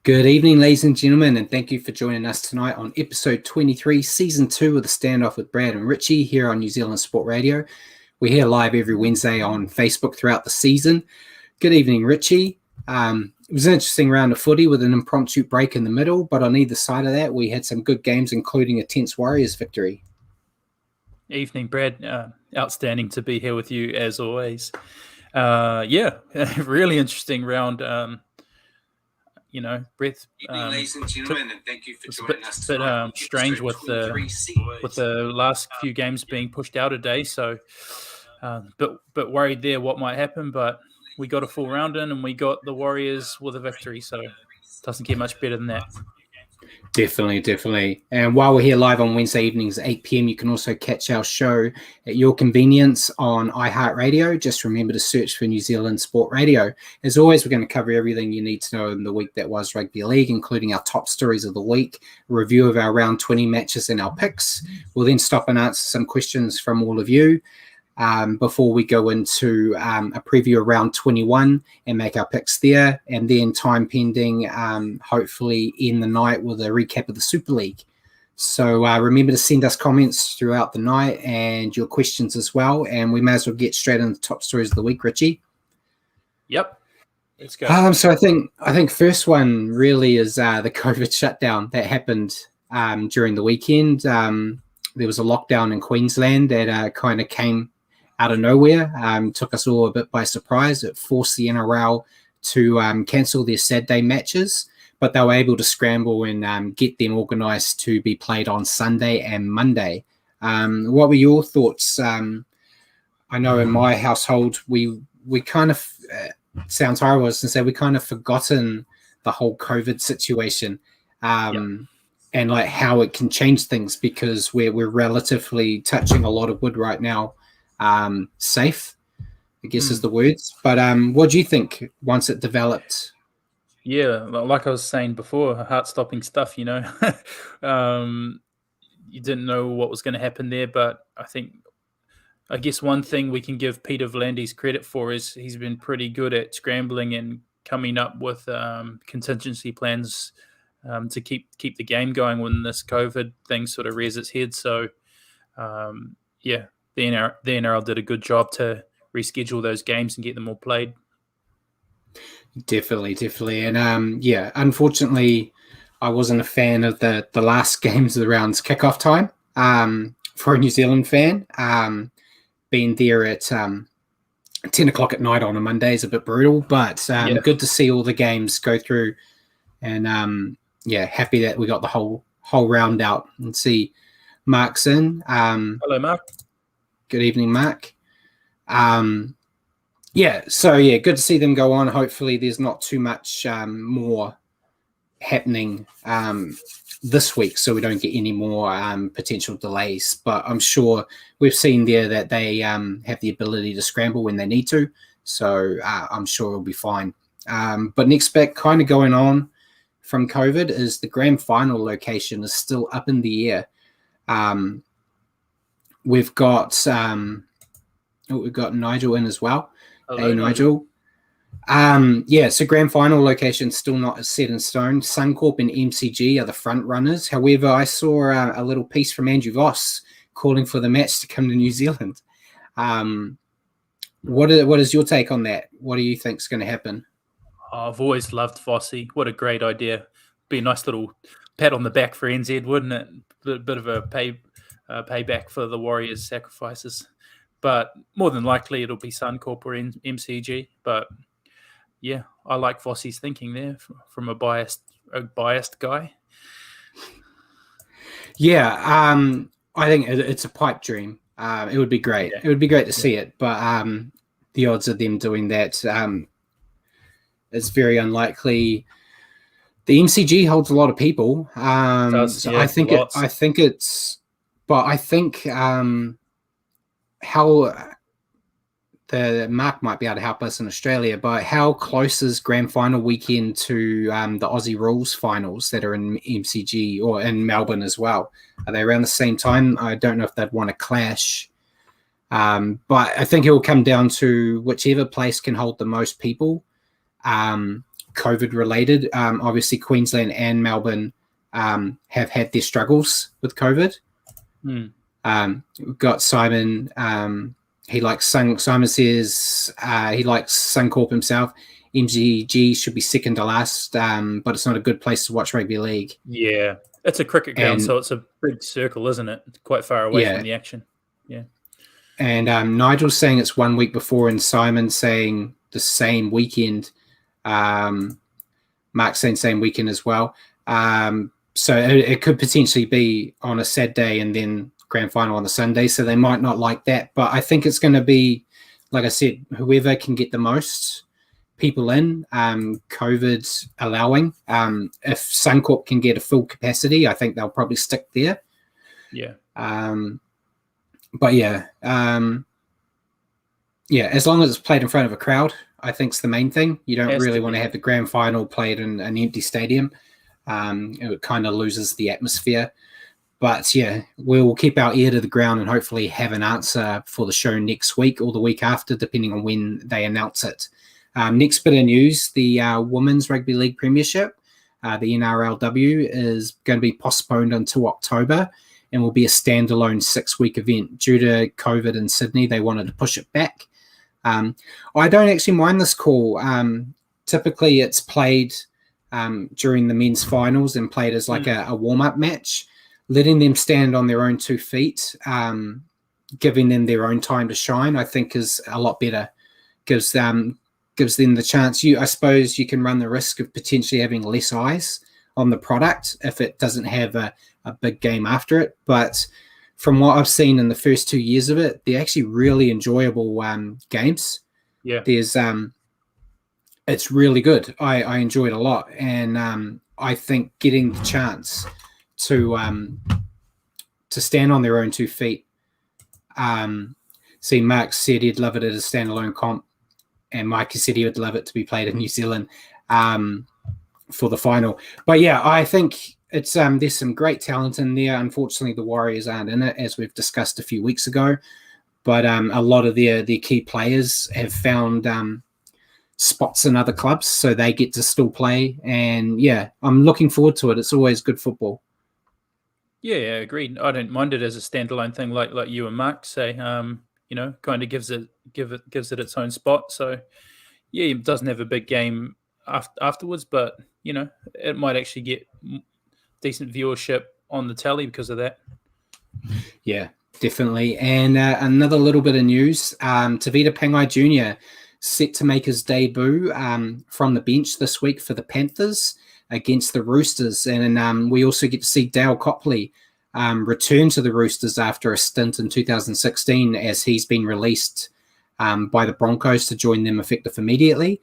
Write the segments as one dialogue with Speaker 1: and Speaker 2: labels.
Speaker 1: Good evening, ladies and gentlemen, and thank you for joining us tonight on episode 23, season 2 of the Standoff with Brad and Richie here on New Zealand Sport Radio. We're here live every Wednesday on Facebook throughout the season. Good evening, Richie. It was an interesting round of footy with an impromptu break in the middle, but on either side of that, we had some good games, including a tense Warriors victory.
Speaker 2: Evening, Brad. Outstanding to be here with you as always. Really interesting round. Breath.
Speaker 1: Ladies and gentlemen, and thank you for joining us
Speaker 2: tonight. It's a bit strange with the last few games being pushed out a day, so but worried there what might happen. But we got a full round in, and we got the Warriors with a victory, so it doesn't get much better than that.
Speaker 1: Definitely. And while we're here live on Wednesday evenings at 8 p.m, you can also catch our show at your convenience on iHeartRadio. Just remember to search for New Zealand Sport Radio. As always, we're going to cover everything you need to know in the week that was rugby league, including our top stories of the week, a review of our round 20 matches and our picks. We'll then stop and answer some questions from all of you before we go into a preview of round 21 and make our picks there, and then time pending, hopefully end the night with a recap of the Super League. So remember to send us comments throughout the night and your questions as well, and we may as well get straight into the top stories of the week, Richie.
Speaker 2: Yep, let's go.
Speaker 1: So I think first one really is the COVID shutdown that happened during the weekend. There was a lockdown in Queensland that kind of came out of nowhere, took us all a bit by surprise. It forced the NRL to cancel their Saturday matches, but they were able to scramble and get them organised to be played on Sunday and Monday. What were your thoughts? I know in my household, we kind of, sounds horrible to say, we kind of forgotten the whole COVID situation and like how it can change things, because we're relatively touching a lot of wood right now. Safe, I guess is the words. But what do you think once it developed?
Speaker 2: Yeah, like I was saying before, heart-stopping stuff, you didn't know what was going to happen there, but I guess one thing we can give Peter V'landys credit for is he's been pretty good at scrambling and coming up with contingency plans to keep the game going when this COVID thing sort of rears its head. So, the NRL did a good job to reschedule those games and get them all played.
Speaker 1: Definitely. And unfortunately, I wasn't a fan of the last games of the round's kickoff time for a New Zealand fan. Being there at 10 o'clock at night on a Monday is a bit brutal, but good to see all the games go through. And happy that we got the whole round out. And see Mark's in.
Speaker 2: Hello, Mark.
Speaker 1: Good evening, Mark. Good to see them go on. Hopefully there's not too much more happening this week, so we don't get any more potential delays. But I'm sure we've seen there that they have the ability to scramble when they need to, so I'm sure it'll be fine. But next bit kind of going on from COVID is the grand final location is still up in the air. We've got Nigel in as well.
Speaker 2: Hello,
Speaker 1: hey, Nigel. So grand final location still not set in stone. Suncorp and MCG are the front runners. However, I saw a little piece from Andrew Voss calling for the match to come to New Zealand. What is your take on that? What do you think is going to happen?
Speaker 2: I've always loved Vossi. What a great idea. Be a nice little pat on the back for NZ, wouldn't it? Bit of a payback for the Warriors' sacrifices. But more than likely it'll be Suncorp or MCG. But yeah, I like Vossi's thinking there from a biased guy.
Speaker 1: Yeah, I think it's a pipe dream. It would be great. Yeah. It would be great to see it, but the odds of them doing that is very unlikely. The MCG holds a lot of people. I think how the Mark might be able to help us in Australia, but how close is grand final weekend to the Aussie Rules finals that are in MCG or in Melbourne as well? Are they around the same time? I don't know if they'd want to clash. But I think it will come down to whichever place can hold the most people COVID related. Obviously, Queensland and Melbourne have had their struggles with COVID. We've got Simon. He likes Simon says he likes Suncorp himself. MGG should be second to last, but it's not a good place to watch rugby league.
Speaker 2: Yeah, it's a cricket ground, so it's a big circle, isn't it? It's quite far away from the action. Yeah.
Speaker 1: And Nigel's saying it's 1 week before, and Simon's saying the same weekend. Mark's saying same weekend as well. So it could potentially be on a Saturday and then grand final on the Sunday. So they might not like that. But I think it's going to be, like I said, whoever can get the most people in, COVID allowing. If Suncorp can get a full capacity, I think they'll probably stick there.
Speaker 2: Yeah.
Speaker 1: But yeah, as long as it's played in front of a crowd, I think it's the main thing. You don't really want to have the grand final played in an empty stadium. It kind of loses the atmosphere. But yeah, we'll keep our ear to the ground and hopefully have an answer for the show next week or the week after, depending on when they announce it. Next bit of news, the Women's Rugby League Premiership, the NRLW, is going to be postponed until October and will be a standalone 6-week event. Due to COVID in Sydney, they wanted to push it back. I don't actually mind this call. Typically, it's played during the men's finals and played as like a warm-up match, letting them stand on their own 2 feet, giving them their own time to shine, I think is a lot better. Gives them the chance. I suppose you can run the risk of potentially having less eyes on the product if it doesn't have a big game after it. But from what I've seen in the first 2 years of it, they're actually really enjoyable games.
Speaker 2: Yeah.
Speaker 1: There's it's really good. I enjoy it a lot. And I think getting the chance to stand on their own 2 feet. See, Mark said he'd love it as a standalone comp, and Mike said he would love it to be played in New Zealand for the final. But yeah, I think it's there's some great talent in there. Unfortunately, the Warriors aren't in it, as we've discussed a few weeks ago. But a lot of their key players have found spots in other clubs, so they get to still play. And yeah, I'm looking forward to it. It's always good football.
Speaker 2: Yeah, agreed. I don't mind it as a standalone thing, like you and Mark say. Kind of gives it its own spot. So yeah, it doesn't have a big game afterwards, but it might actually get decent viewership on the telly because of that.
Speaker 1: Yeah, definitely. And another little bit of news: Tavita Pangai Jr. set to make his debut from the bench this week for the Panthers against the Roosters. And we also get to see Dale Copley return to the Roosters after a stint in 2016, as he's been released by the Broncos to join them effective immediately.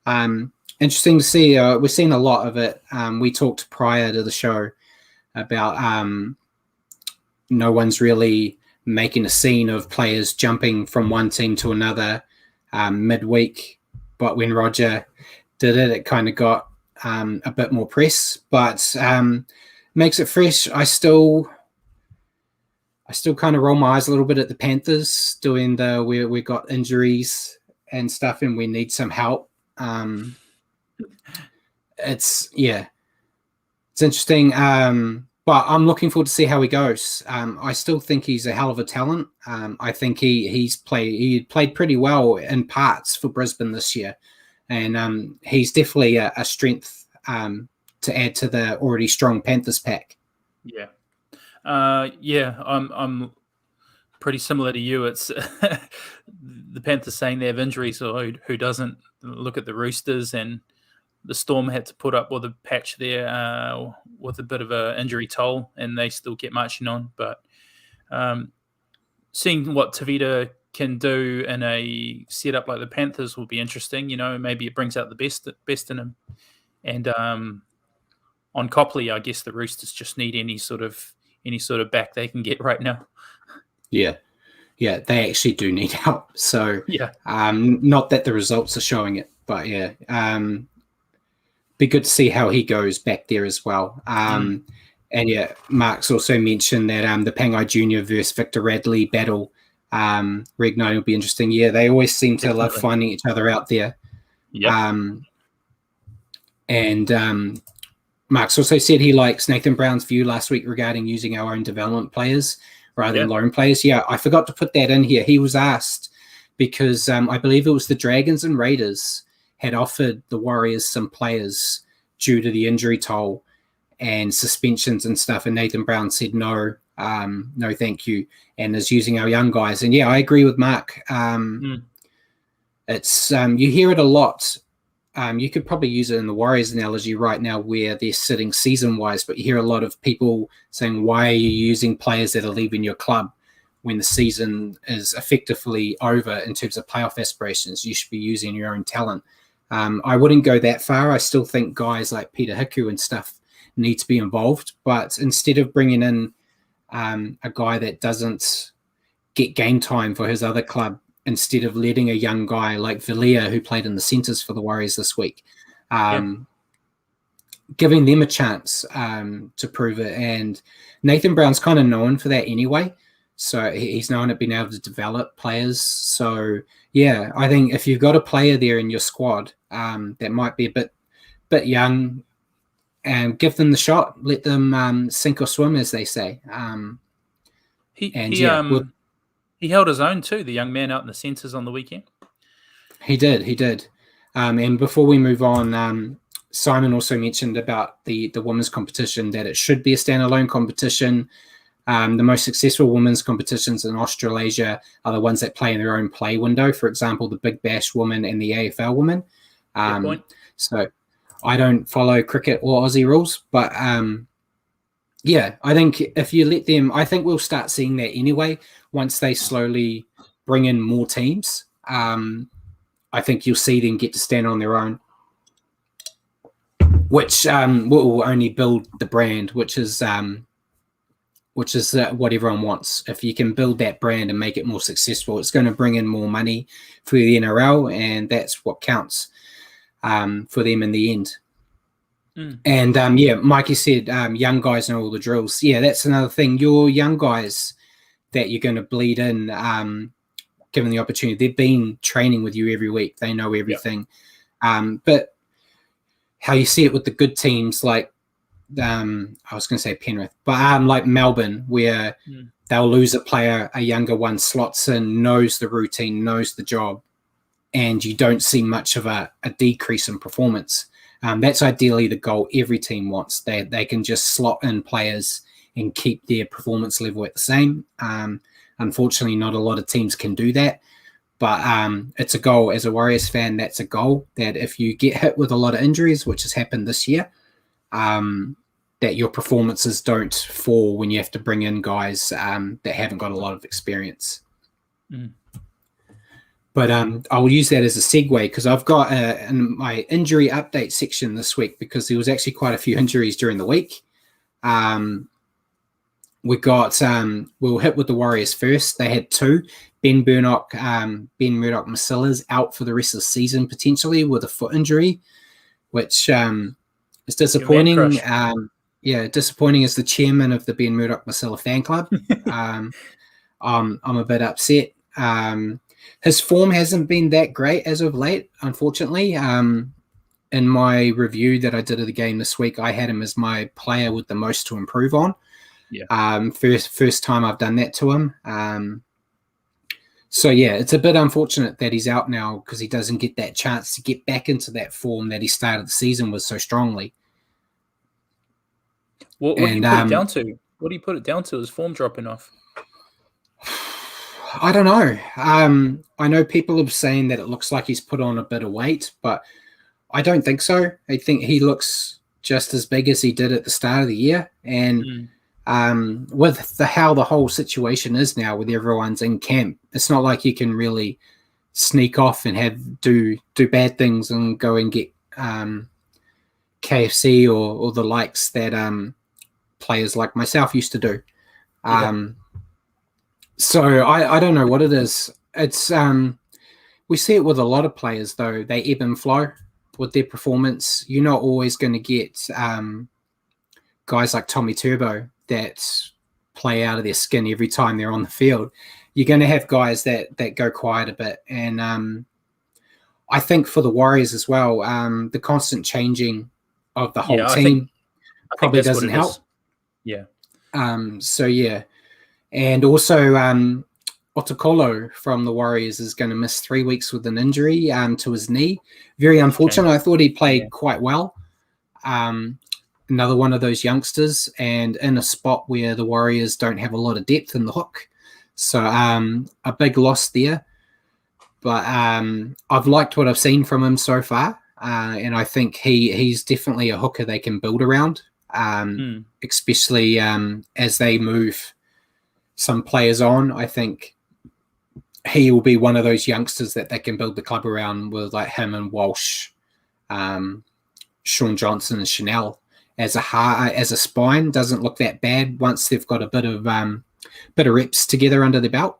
Speaker 1: Interesting to see. We're seeing a lot of it. We talked prior to the show about no one's really making a scene of players jumping from one team to another midweek. But when Roger did it, it kind of got a bit more press, but makes it fresh. I still kind of roll my eyes a little bit at the Panthers doing we got injuries and stuff and we need some help. It's interesting. But I'm looking forward to see how he goes. I still think he's a hell of a talent. I think he played pretty well in parts for Brisbane this year. And he's definitely a strength to add to the already strong Panthers pack.
Speaker 2: Yeah. I'm pretty similar to you. It's the Panthers saying they have injuries, so who doesn't? Look at the Roosters, and the Storm had to put up with a patch there with a bit of an injury toll, and they still get marching on. But seeing what Tavita can do in a setup like the Panthers will be interesting. Maybe it brings out the best in him. And on Copley, I guess the Roosters just need any sort of back they can get right now. Yeah,
Speaker 1: they actually do need help. So
Speaker 2: yeah,
Speaker 1: not that the results are showing it, but yeah, be good to see how he goes back there as well. And yeah, Mark's also mentioned that the Pangai Jr. versus Victor Radley battle. Reignite will be interesting. Yeah, they always seem to love finding each other out there.
Speaker 2: Yeah.
Speaker 1: And Mark's also said he likes Nathan Brown's view last week regarding using our own development players rather than loan players. Yeah, I forgot to put that in here. He was asked because I believe it was the Dragons and Raiders had offered the Warriors some players due to the injury toll and suspensions and stuff. And Nathan Brown said, no, thank you. And is using our young guys. And yeah, I agree with Mark. It's you hear it a lot. You could probably use it in the Warriors analogy right now where they're sitting season-wise, but you hear a lot of people saying, why are you using players that are leaving your club when the season is effectively over in terms of playoff aspirations? You should be using your own talent. I wouldn't go that far. I still think guys like Peter Hiku and stuff need to be involved, but instead of bringing in a guy that doesn't get game time for his other club, instead of letting a young guy like Villiers, who played in the centres for the Warriors this week, giving them a chance to prove it. And Nathan Brown's kind of known for that anyway. So he's known at being able to develop players. So, yeah, I think if you've got a player there in your squad that might be a bit young, and give them the shot. Let them sink or swim, as they say.
Speaker 2: He held his own too, the young man out in the centres on the weekend.
Speaker 1: He did. And before we move on, Simon also mentioned about the women's competition, that it should be a standalone competition. The most successful women's competitions in Australasia are the ones that play in their own play window. For example, the Big Bash women and the AFL women. So I don't follow cricket or Aussie rules, but yeah, I think if you let them, I think we'll start seeing that anyway once they slowly bring in more teams. I think you'll see them get to stand on their own, which will only build the brand, which is what everyone wants. If you can build that brand and make it more successful, it's going to bring in more money for the NRL, and that's what counts for them in the end. And Mikey said young guys know all the drills. Yeah, that's another thing. Your young guys that you're going to bleed in, given the opportunity, they've been training with you every week. They know everything. But how you see it with the good teams like I was going to say Penrith, but like Melbourne, where they'll lose a player, a younger one slots in, knows the routine, knows the job, and you don't see much of a decrease in performance. That's ideally the goal every team wants. They can just slot in players and keep their performance level at the same. Unfortunately, not a lot of teams can do that, but it's a goal. As a Warriors fan, that's a goal, that if you get hit with a lot of injuries, which has happened this year, that your performances don't fall when you have to bring in guys that haven't got a lot of experience. But I'll use that as a segue, because I've got in my injury update section this week, because there was actually quite a few injuries during the week. We'll hit with the Warriors first. They had two. Ben Murdoch-Masila out for the rest of the season, potentially with a foot injury, which is disappointing. Disappointing as the chairman of the Ben Murdoch-Masila fan club. I'm a bit upset. His form hasn't been that great as of late, unfortunately. In my review that I did of the game this week, I had him as my player with the most to improve on. First time I've done that to him. So yeah, it's a bit unfortunate that he's out now, because he doesn't get that chance to get back into that form that he started the season with so strongly.
Speaker 2: What do you put it down to? What do you put it down to? His form dropping off?
Speaker 1: I don't know. I know people are saying that it looks like he's put on a bit of weight, but I don't think so. I think he looks just as big as he did at the start of the year. And with how the whole situation is now, with everyone's in camp, it's not like you can really sneak off and do bad things and go and get KFC or the likes that players like myself used to do. So I don't know what it is. It's we see it with a lot of players, though. They ebb and flow with their performance. You're not always going to get guys like Tommy Turbo that play out of their skin every time they're on the field. You're going to have guys that go quiet a bit. And I think for the Warriors as well, the constant changing of the whole
Speaker 2: Yeah,
Speaker 1: team
Speaker 2: I think
Speaker 1: probably
Speaker 2: that's what
Speaker 1: doesn't
Speaker 2: it
Speaker 1: help.
Speaker 2: is. Yeah.
Speaker 1: So yeah, and also Otokolo from the Warriors is going to miss 3 weeks with an injury to his knee. Very unfortunate. I thought he played quite well. Another one of those youngsters, and in a spot where the Warriors don't have a lot of depth in the hook. So a big loss there. But I've liked what I've seen from him so far. And I think he's definitely a hooker they can build around, especially as they move some players on. I think he will be one of those youngsters that they can build the club around, with like him and Walsh, Sean Johnson and Chanel as a spine. Doesn't look that bad once they've got a bit of reps together under their belt.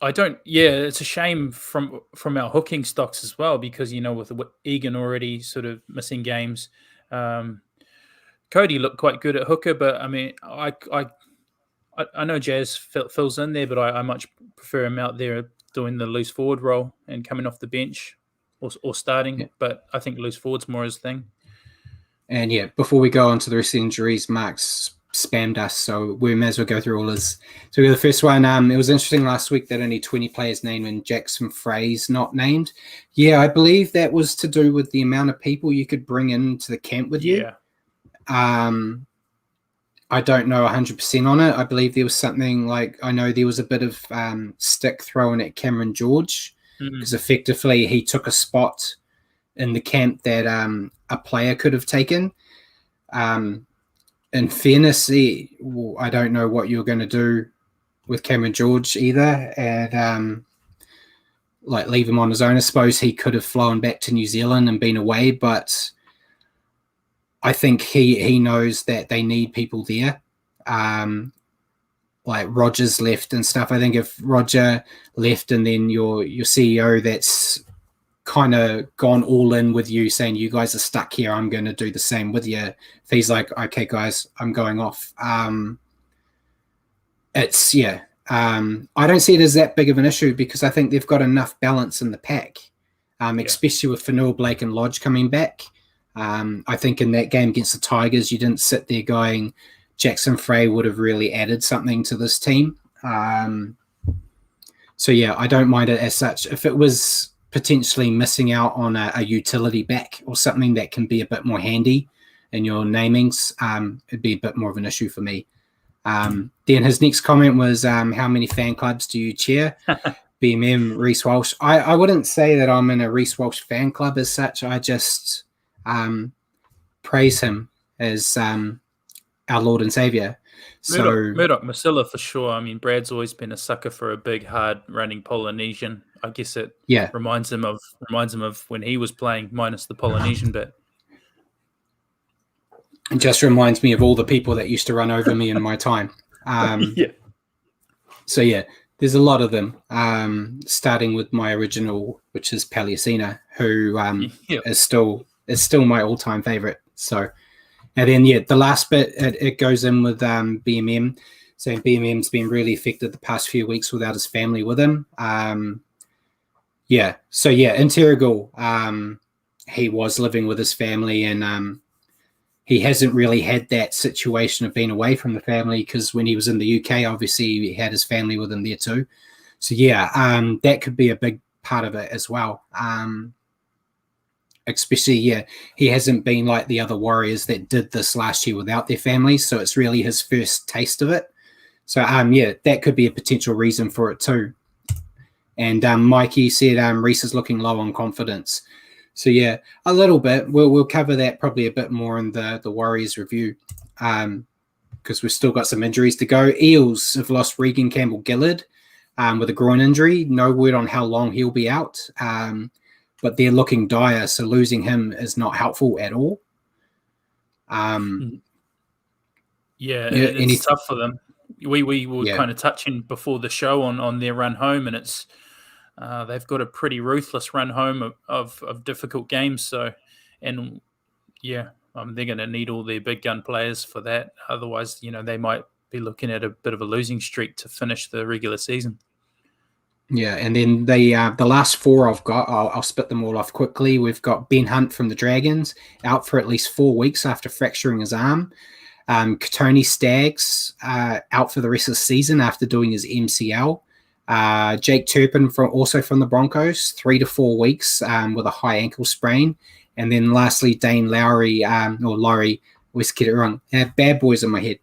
Speaker 2: I don't. Yeah, it's a shame from our hooking stocks as well, because with Egan already sort of missing games, Cody looked quite good at hooker, but I mean, I know Jazz fills in there, but I much prefer him out there doing the loose forward role and coming off the bench or starting. Yeah. But I think loose forward's more his thing.
Speaker 1: And yeah, before we go on to the rest of the injuries, Mark's spammed us, so we may as well go through all his. So we got the first one. It was interesting last week that only 20 players named and Jackson Frey's not named. Yeah, I believe that was to do with the amount of people you could bring into the camp with you. I don't know 100% on it. I believe there was something like, I know there was a bit of stick thrown at Cameron George, because effectively he took a spot in the camp that a player could have taken. In fairness, I don't know what you're going to do with Cameron George either, and like leave him on his own. I suppose he could have flown back to New Zealand and been away, but I think he knows that they need people there. Like Roger's left and stuff. I think if Roger left and then your CEO that's kind of gone all in with you, saying you guys are stuck here, I'm going to do the same with you. If he's like, okay guys, I'm going off. I don't see it as that big of an issue, because I think they've got enough balance in the pack, especially with Fanua, Blake and Lodge coming back. I think in that game against the Tigers, you didn't sit there going, Jackson Frey would have really added something to this team. So yeah, I don't mind it as such. If it was potentially missing out on a utility back or something that can be a bit more handy in your namings, it'd be a bit more of an issue for me. Then his next comment was, how many fan clubs do you chair? BMM, Reece Walsh. I wouldn't say that I'm in a Reece Walsh fan club as such. I just praise him as our Lord and Savior.
Speaker 2: Murdoch Masilla for sure. I mean, Brad's always been a sucker for a big, hard-running Polynesian. I guess it reminds him of when he was playing, minus the Polynesian bit.
Speaker 1: It just reminds me of all the people that used to run over me in my time. So yeah, there's a lot of them. Starting with my original, which is Paliacina, who is still my all-time favorite. So. And then, the last bit, it goes in with BMM, saying BMM's been really affected the past few weeks without his family with him. Interrogal, he was living with his family, and he hasn't really had that situation of being away from the family, because when he was in the UK, obviously he had his family with him there too. So, that could be a big part of it as well. Especially, he hasn't been like the other Warriors that did this last year without their families, so it's really his first taste of it. So, that could be a potential reason for it too. And Mikey said Reece is looking low on confidence. So, a little bit. We'll cover that probably a bit more in the Warriors review, because we've still got some injuries to go. Eels have lost Regan Campbell-Gillard with a groin injury. No word on how long he'll be out. But they're looking dire, so losing him is not helpful at all.
Speaker 2: It's tough for them. We were kind of touching before the show on their run home, and it's they've got a pretty ruthless run home of difficult games. So, they're going to need all their big gun players for that. Otherwise, they might be looking at a bit of a losing streak to finish the regular season.
Speaker 1: Yeah, and then the last four I've got, I'll spit them all off quickly. We've got Ben Hunt from the Dragons out for at least 4 weeks after fracturing his arm. Tony Staggs out for the rest of the season after doing his MCL. Jake Turpin also from the Broncos, 3 to 4 weeks with a high ankle sprain. And then lastly, Dane Lowry, or Laurie, always get it wrong. I have bad boys in my head.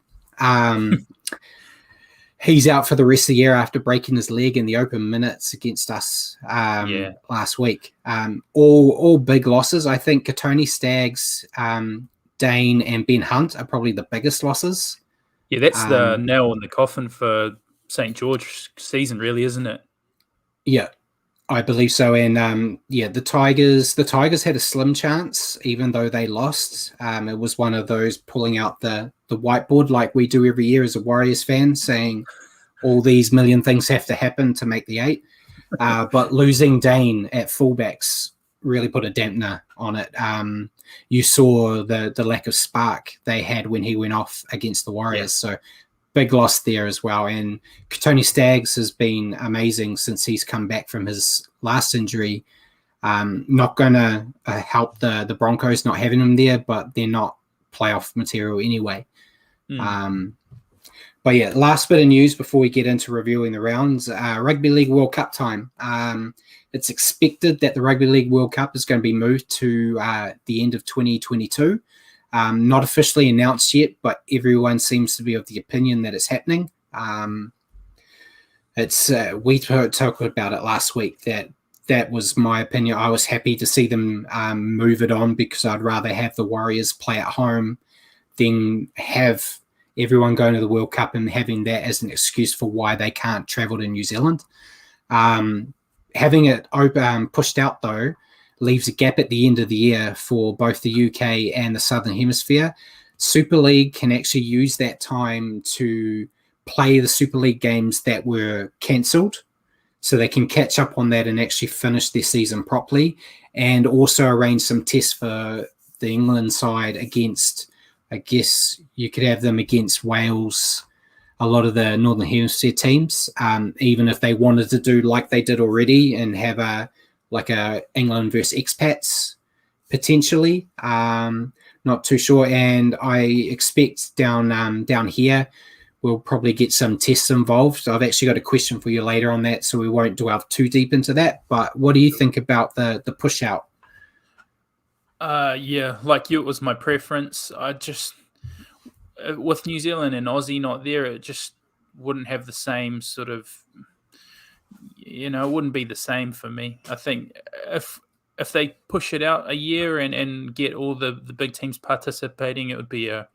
Speaker 1: He's out for the rest of the year after breaking his leg in the open minutes against us last week. All big losses. I think Tony Staggs, Dane, and Ben Hunt are probably the biggest losses.
Speaker 2: Yeah, that's the nail in the coffin for St. George season, really, isn't it?
Speaker 1: Yeah, I believe so. And the Tigers had a slim chance, even though they lost. It was one of those pulling out the whiteboard like we do every year as a Warriors fan, saying all these million things have to happen to make the 8. But losing Dane at fullbacks really put a dampener on it. You saw the lack of spark they had when he went off against the Warriors. So big loss there as well. And Tony Staggs has been amazing since he's come back from his last injury. Not going to help the Broncos not having him there, but they're not playoff material anyway. But yeah, last bit of news before we get into reviewing the rounds, Rugby League World Cup time. It's expected that the Rugby League World Cup is going to be moved to the end of 2022. Not officially announced yet, but everyone seems to be of the opinion that it's happening. We talked about it last week. That was my opinion. I was happy to see them move it on because I'd rather have the Warriors play at home than have everyone going to the World Cup and having that as an excuse for why they can't travel to New Zealand. Having it pushed out, though, leaves a gap at the end of the year for both the UK and the Southern Hemisphere. Super League can actually use that time to play the Super League games that were cancelled, so they can catch up on that and actually finish their season properly, and also arrange some tests for the England side against, I guess you could have them against Wales, a lot of the Northern Hemisphere teams, even if they wanted to do like they did already and have a England versus expats potentially. Not too sure. And I expect down here we'll probably get some tests involved. I've actually got a question for you later on that, so we won't delve too deep into that. But what do you think about the push out?
Speaker 2: Like you, it was my preference. I just, with New Zealand and Aussie not there, it just wouldn't have the same sort of, it wouldn't be the same for me. I think if they push it out a year and get all the big teams participating, it would be a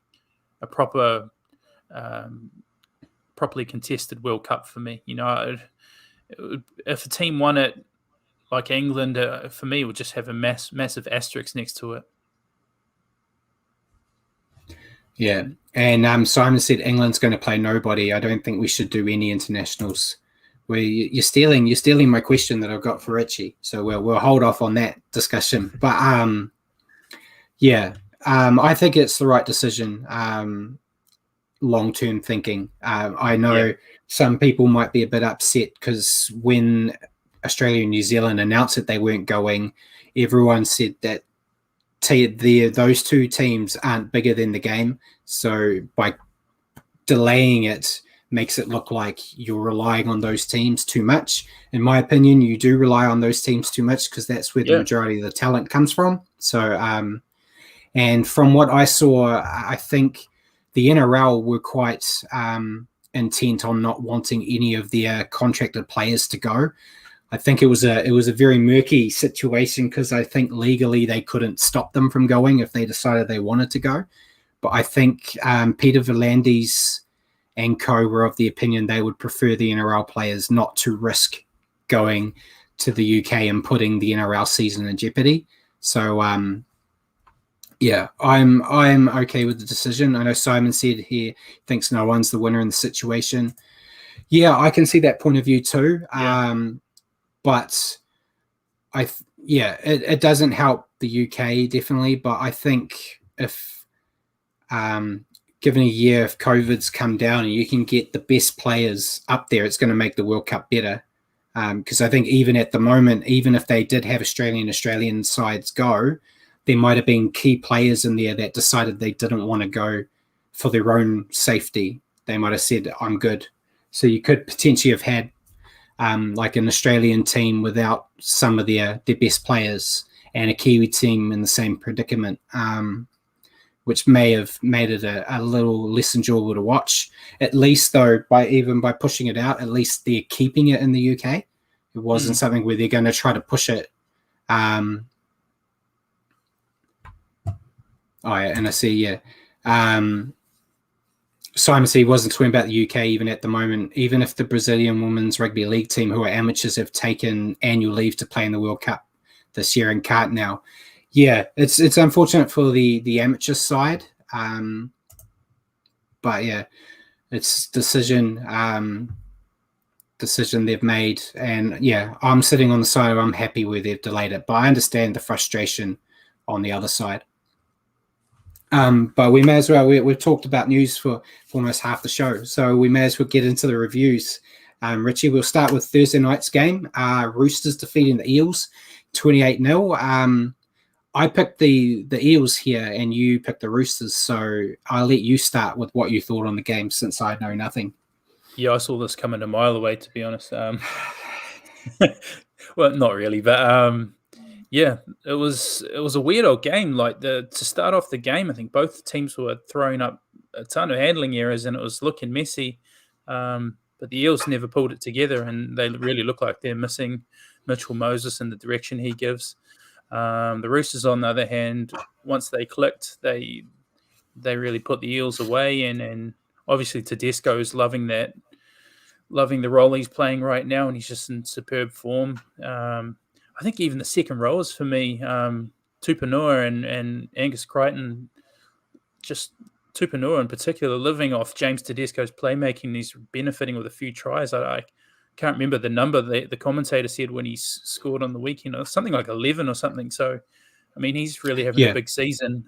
Speaker 2: proper, properly contested World Cup for me. If a team won it, like England, for me, it would just have a massive asterisk next to it.
Speaker 1: Yeah, and Simon said England's going to play nobody. I don't think we should do any internationals. You're stealing my question that I've got for Richie. So we'll hold off on that discussion. But I think it's the right decision. Long-term thinking. I know some people might be a bit upset because when Australia and New Zealand announced that they weren't going, everyone said that those two teams aren't bigger than the game. So by delaying it makes it look like you're relying on those teams too much. In my opinion, you do rely on those teams too much because that's where the majority of the talent comes from. So, and from what I saw, I think the NRL were quite intent on not wanting any of their contracted players to go. I think it was a very murky situation because I think legally they couldn't stop them from going if they decided they wanted to go. But I think Peter V'landys and co were of the opinion they would prefer the NRL players not to risk going to the UK and putting the NRL season in jeopardy. So I'm okay with the decision. I know Simon said he thinks no one's the winner in the situation. Yeah, I can see that point of view too. But it doesn't help the UK definitely. But I think if given a year, if COVID's come down and you can get the best players up there, it's going to make the World Cup better. Because I think even at the moment, even if they did have Australian sides go, there might have been key players in there that decided they didn't want to go for their own safety. They might have said, I'm good. So you could potentially have had like an Australian team without some of their best players and a Kiwi team in the same predicament, which may have made it a little less enjoyable to watch. At least, though, by pushing it out, at least they're keeping it in the UK. It wasn't something where they're going to try to push it. And I see, Simon C wasn't talking about the UK even at the moment. Even if the Brazilian Women's Rugby League team, who are amateurs, have taken annual leave to play in the World Cup this year and can't now. Yeah, it's unfortunate for the amateur side, but yeah, it's decision they've made, and yeah, I'm sitting on the side. I'm happy where they've delayed it, but I understand the frustration on the other side. But we may as well, we've talked about news for almost half the show, so we may as well get into the reviews. Richie, we'll start with Thursday night's game. Roosters defeating the Eels 28-0. I picked the Eels here and you picked the Roosters, so I'll let you start with what you thought on the game since I know nothing.
Speaker 2: Yeah, I saw this coming a mile away, to be honest. Well, not really, but yeah, it was a weird old game. Like to start off the game, I think both teams were throwing up a ton of handling errors, and it was looking messy. But the Eels never pulled it together, and they really look like they're missing Mitchell Moses in the direction he gives. The Roosters, on the other hand, once they clicked, they really put the Eels away, and obviously Tedesco is loving the role he's playing right now, and he's just in superb form. I think even the second rowers for me, Tupanua and Angus Crichton, just Tupanua in particular, living off James Tedesco's playmaking, he's benefiting with a few tries. I can't remember the number the commentator said when he scored on the weekend, or something like 11 or something. So, I mean, he's really having a big season.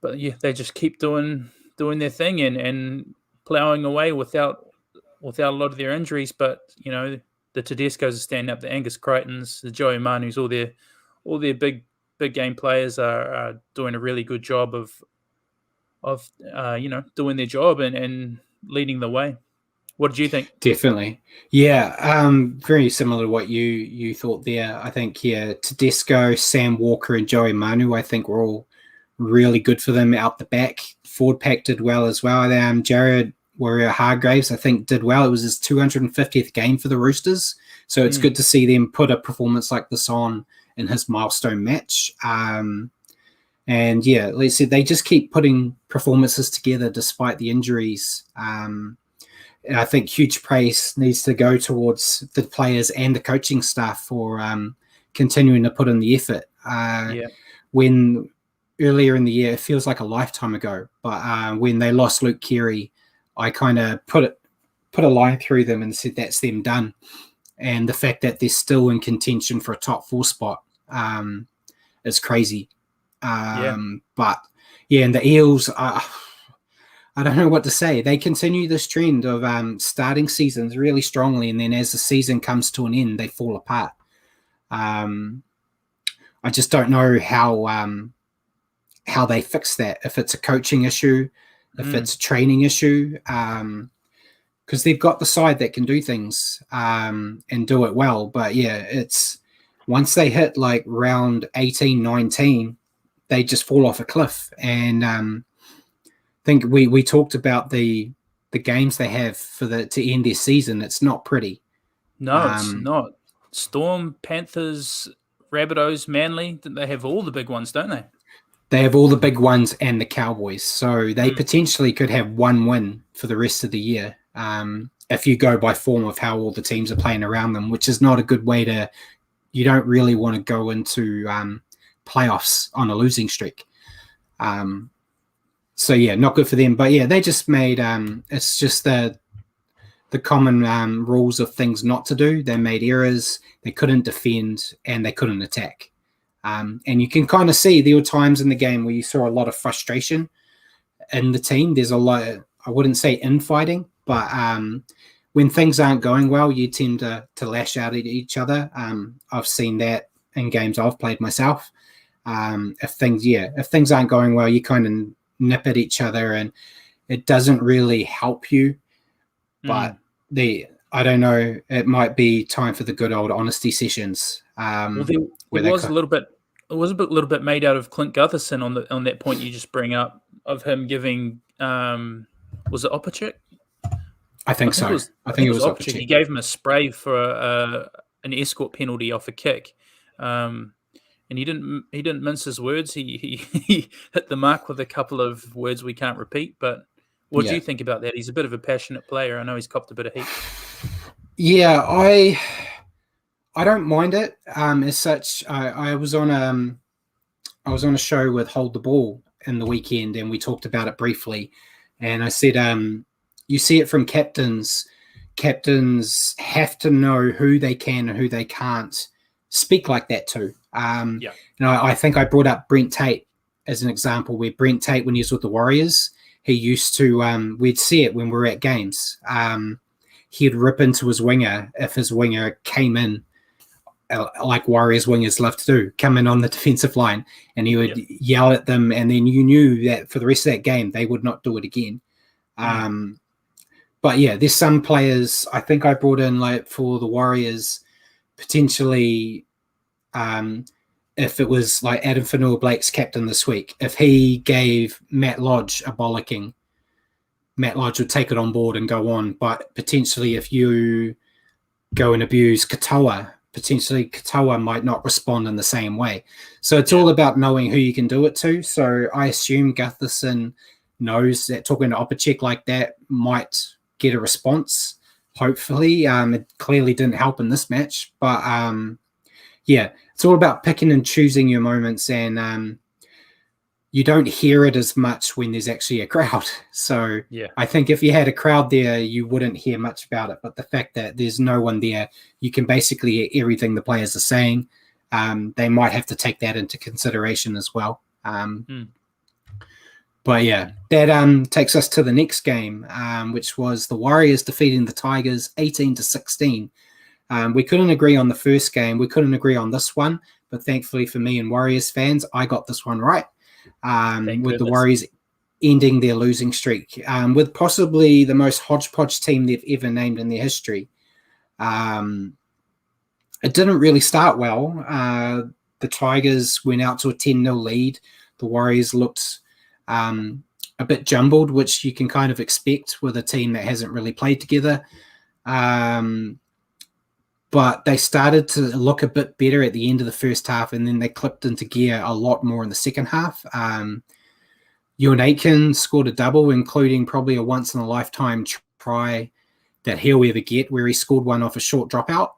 Speaker 2: But yeah, they just keep doing their thing and ploughing away without a lot of their injuries. But you know, the Tedescos are standing up. The Angus Crichtons, the Joey Manu's, all their big game players are doing a really good job of doing their job and leading the way. What did you think?
Speaker 1: Definitely. Yeah, very similar to what you thought there. I think, yeah, Tedesco, Sam Walker, and Joey Manu, I think were all really good for them out the back. Forward pack did well as well. Jared Warrior-Hargraves, I think, did well. It was his 250th game for the Roosters, so it's good to see them put a performance like this on in his milestone match. And yeah, like I said, they just keep putting performances together despite the injuries. I think huge praise needs to go towards the players and the coaching staff for continuing to put in the effort. When earlier in the year, it feels like a lifetime ago, but when they lost Luke Keary, I kind of put a line through them and said that's them done. And the fact that they're still in contention for a top 4 spot is crazy. But yeah, and the Eels, I don't know what to say. They continue this trend of starting seasons really strongly, and then as the season comes to an end, they fall apart. I just don't know how they fix that. If it's a coaching issue, if it's a training issue, because they've got the side that can do things and do it well. But yeah, it's once they hit like round 18, 19, they just fall off a cliff. And I think we talked about the games they have to end their season. It's not pretty.
Speaker 2: No, it's not. Storm, Panthers, Rabbitohs, Manly, they have all the big ones, don't they?
Speaker 1: They have all the big ones and the Cowboys. So they potentially could have one win for the rest of the year if you go by form of how all the teams are playing around them, which is not a good way to – you don't really want to go into playoffs on a losing streak. So, yeah, not good for them. But, yeah, they just made it's just the common rules of things not to do. They made errors. They couldn't defend and they couldn't attack. And you can kind of see there were times in the game where you saw a lot of frustration in the team. There's a lot, I wouldn't say infighting, but when things aren't going well, you tend to lash out at each other. I've seen that in games I've played myself. If things aren't going well, you kind of nip at each other, and it doesn't really help you. But I don't know, it might be time for the good old honesty sessions.
Speaker 2: It was a little bit made out of Clint Gutherson on that point you just bring up of him giving was it Opachik?
Speaker 1: I think so. I think it was Opachik.
Speaker 2: He gave him a spray for an escort penalty off a kick. And he didn't mince his words. He hit the mark with a couple of words we can't repeat. But what do you think about that? He's a bit of a passionate player. I know he's copped a bit of heat.
Speaker 1: Yeah, I don't mind it. As such, I was on a show with Hold the Ball in the weekend, and we talked about it briefly. And I said, you see it from captains. Captains have to know who they can and who they can't speak like that to. I think I brought up Brent Tate as an example, where Brent Tate, when he was with the Warriors, he used to, we'd see it when we were at games. He'd rip into his winger if his winger came in, like Warriors wingers love to do, come in on the defensive line, and he would yell at them, and then you knew that for the rest of that game, they would not do it again. But yeah, there's some players I think I brought in, like for the Warriors, potentially, if it was like Adam Fanua-Blake's captain this week, if he gave Matt Lodge a bollocking, Matt Lodge would take it on board and go on. But potentially if you go and abuse Katoa, potentially Katoa might not respond in the same way. So it's all about knowing who you can do it to. So I assume Gutherson knows that talking to Opachik like that might get a response, hopefully. It clearly didn't help in this match. But it's all about picking and choosing your moments, and you don't hear it as much when there's actually a crowd. So I think if you had a crowd there, you wouldn't hear much about it. But the fact that there's no one there, you can basically hear everything the players are saying. They might have to take that into consideration as well. But yeah, that takes us to the next game, which was the Warriors defeating the Tigers 18-16. We couldn't agree on the first game. We couldn't agree on this one. But thankfully for me and Warriors fans, I got this one right. With the Warriors ending their losing streak, with possibly the most hodgepodge team they've ever named in their history. It didn't really start well. The Tigers went out to a 10-0 lead. The Warriors looked a bit jumbled, which you can kind of expect with a team that hasn't really played together. But they started to look a bit better at the end of the first half, and then they clipped into gear a lot more in the second half. Ewan Aitken scored a double, including probably a once-in-a-lifetime try that he'll ever get, where he scored one off a short dropout.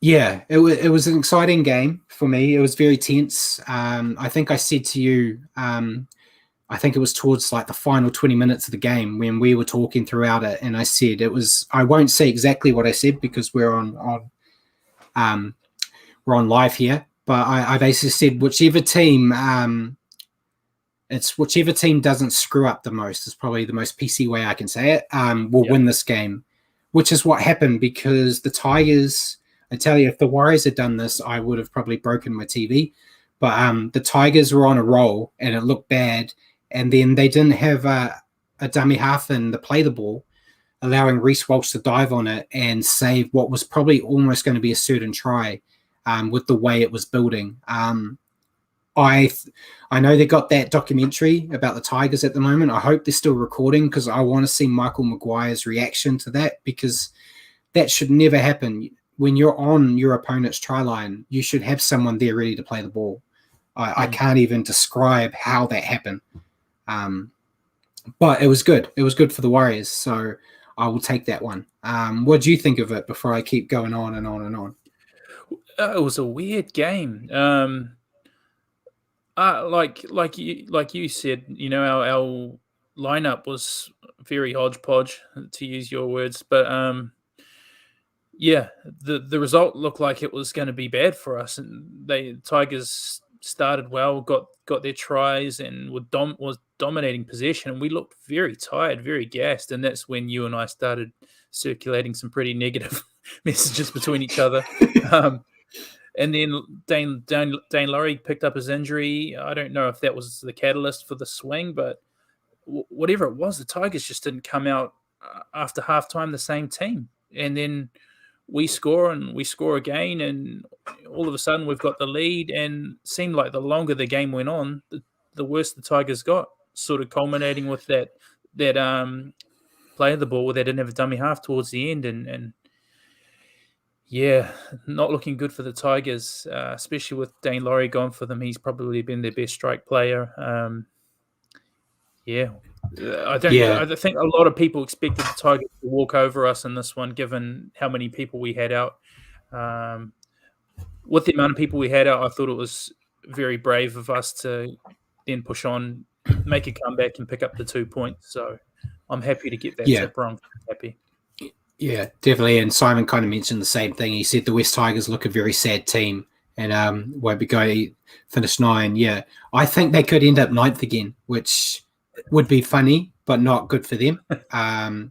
Speaker 1: It was an exciting game for me. It was very tense. I think I said to you, I think it was towards like the final 20 minutes of the game when we were talking throughout it, and I said it was. I won't say exactly what I said because we're on live here, but I basically said whichever team doesn't screw up the most is probably the most PC way I can say it. Will win this game, which is what happened because the Tigers. I tell you, if the Warriors had done this, I would have probably broken my TV. But the Tigers were on a roll, and it looked bad. And then they didn't have a dummy half in to play the ball, allowing Reece Walsh to dive on it and save what was probably almost going to be a certain try with the way it was building. I know they got that documentary about the Tigers at the moment. I hope they're still recording because I want to see Michael Maguire's reaction to that, because that should never happen. When you're on your opponent's try line, you should have someone there ready to play the ball. I can't even describe how that happened. But it was good. It was good for the Warriors, so I will take that one. What do you think of it before I keep going on and on and on?
Speaker 2: It was a weird game. Like you said, you know, our lineup was very hodgepodge, to use your words, but the result looked like it was going to be bad for us, and the Tigers started well, got their tries, and was dominating possession, and we looked very tired, very gassed, and that's when you and I started circulating some pretty negative messages between each other. And then Dane Laurie picked up his injury. I don't know if that was the catalyst for the swing, but whatever it was, the Tigers just didn't come out after halftime the same team. And then we score again, and all of a sudden we've got the lead, and it seemed like the longer the game went on, the worse the Tigers got, sort of culminating with that play of the ball where they didn't have a dummy half towards the end, and yeah, not looking good for the Tigers, especially with Dane Laurie gone for them. He's probably been their best strike player. I think a lot of people expected the Tigers to walk over us in this one, given how many people we had out. With the amount of people we had out, I thought it was very brave of us to then push on, make a comeback, and pick up the 2 points. So I'm happy to get that tip wrong. Happy.
Speaker 1: Yeah, definitely. And Simon kind of mentioned the same thing. He said the West Tigers look a very sad team and won't be going to finish 9. Yeah, I think they could end up 9th again, which would be funny, but not good for them. And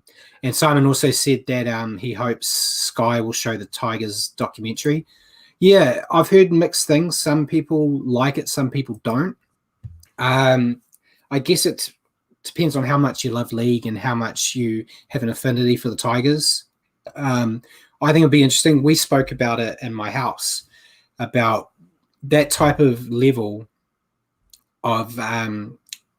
Speaker 1: Simon also said that he hopes Sky will show the Tigers documentary. Yeah, I've heard mixed things. Some people like it, some people don't. I guess it depends on how much you love league and how much you have an affinity for the Tigers. I think it'll be interesting. We spoke about it in my house, about that type of level of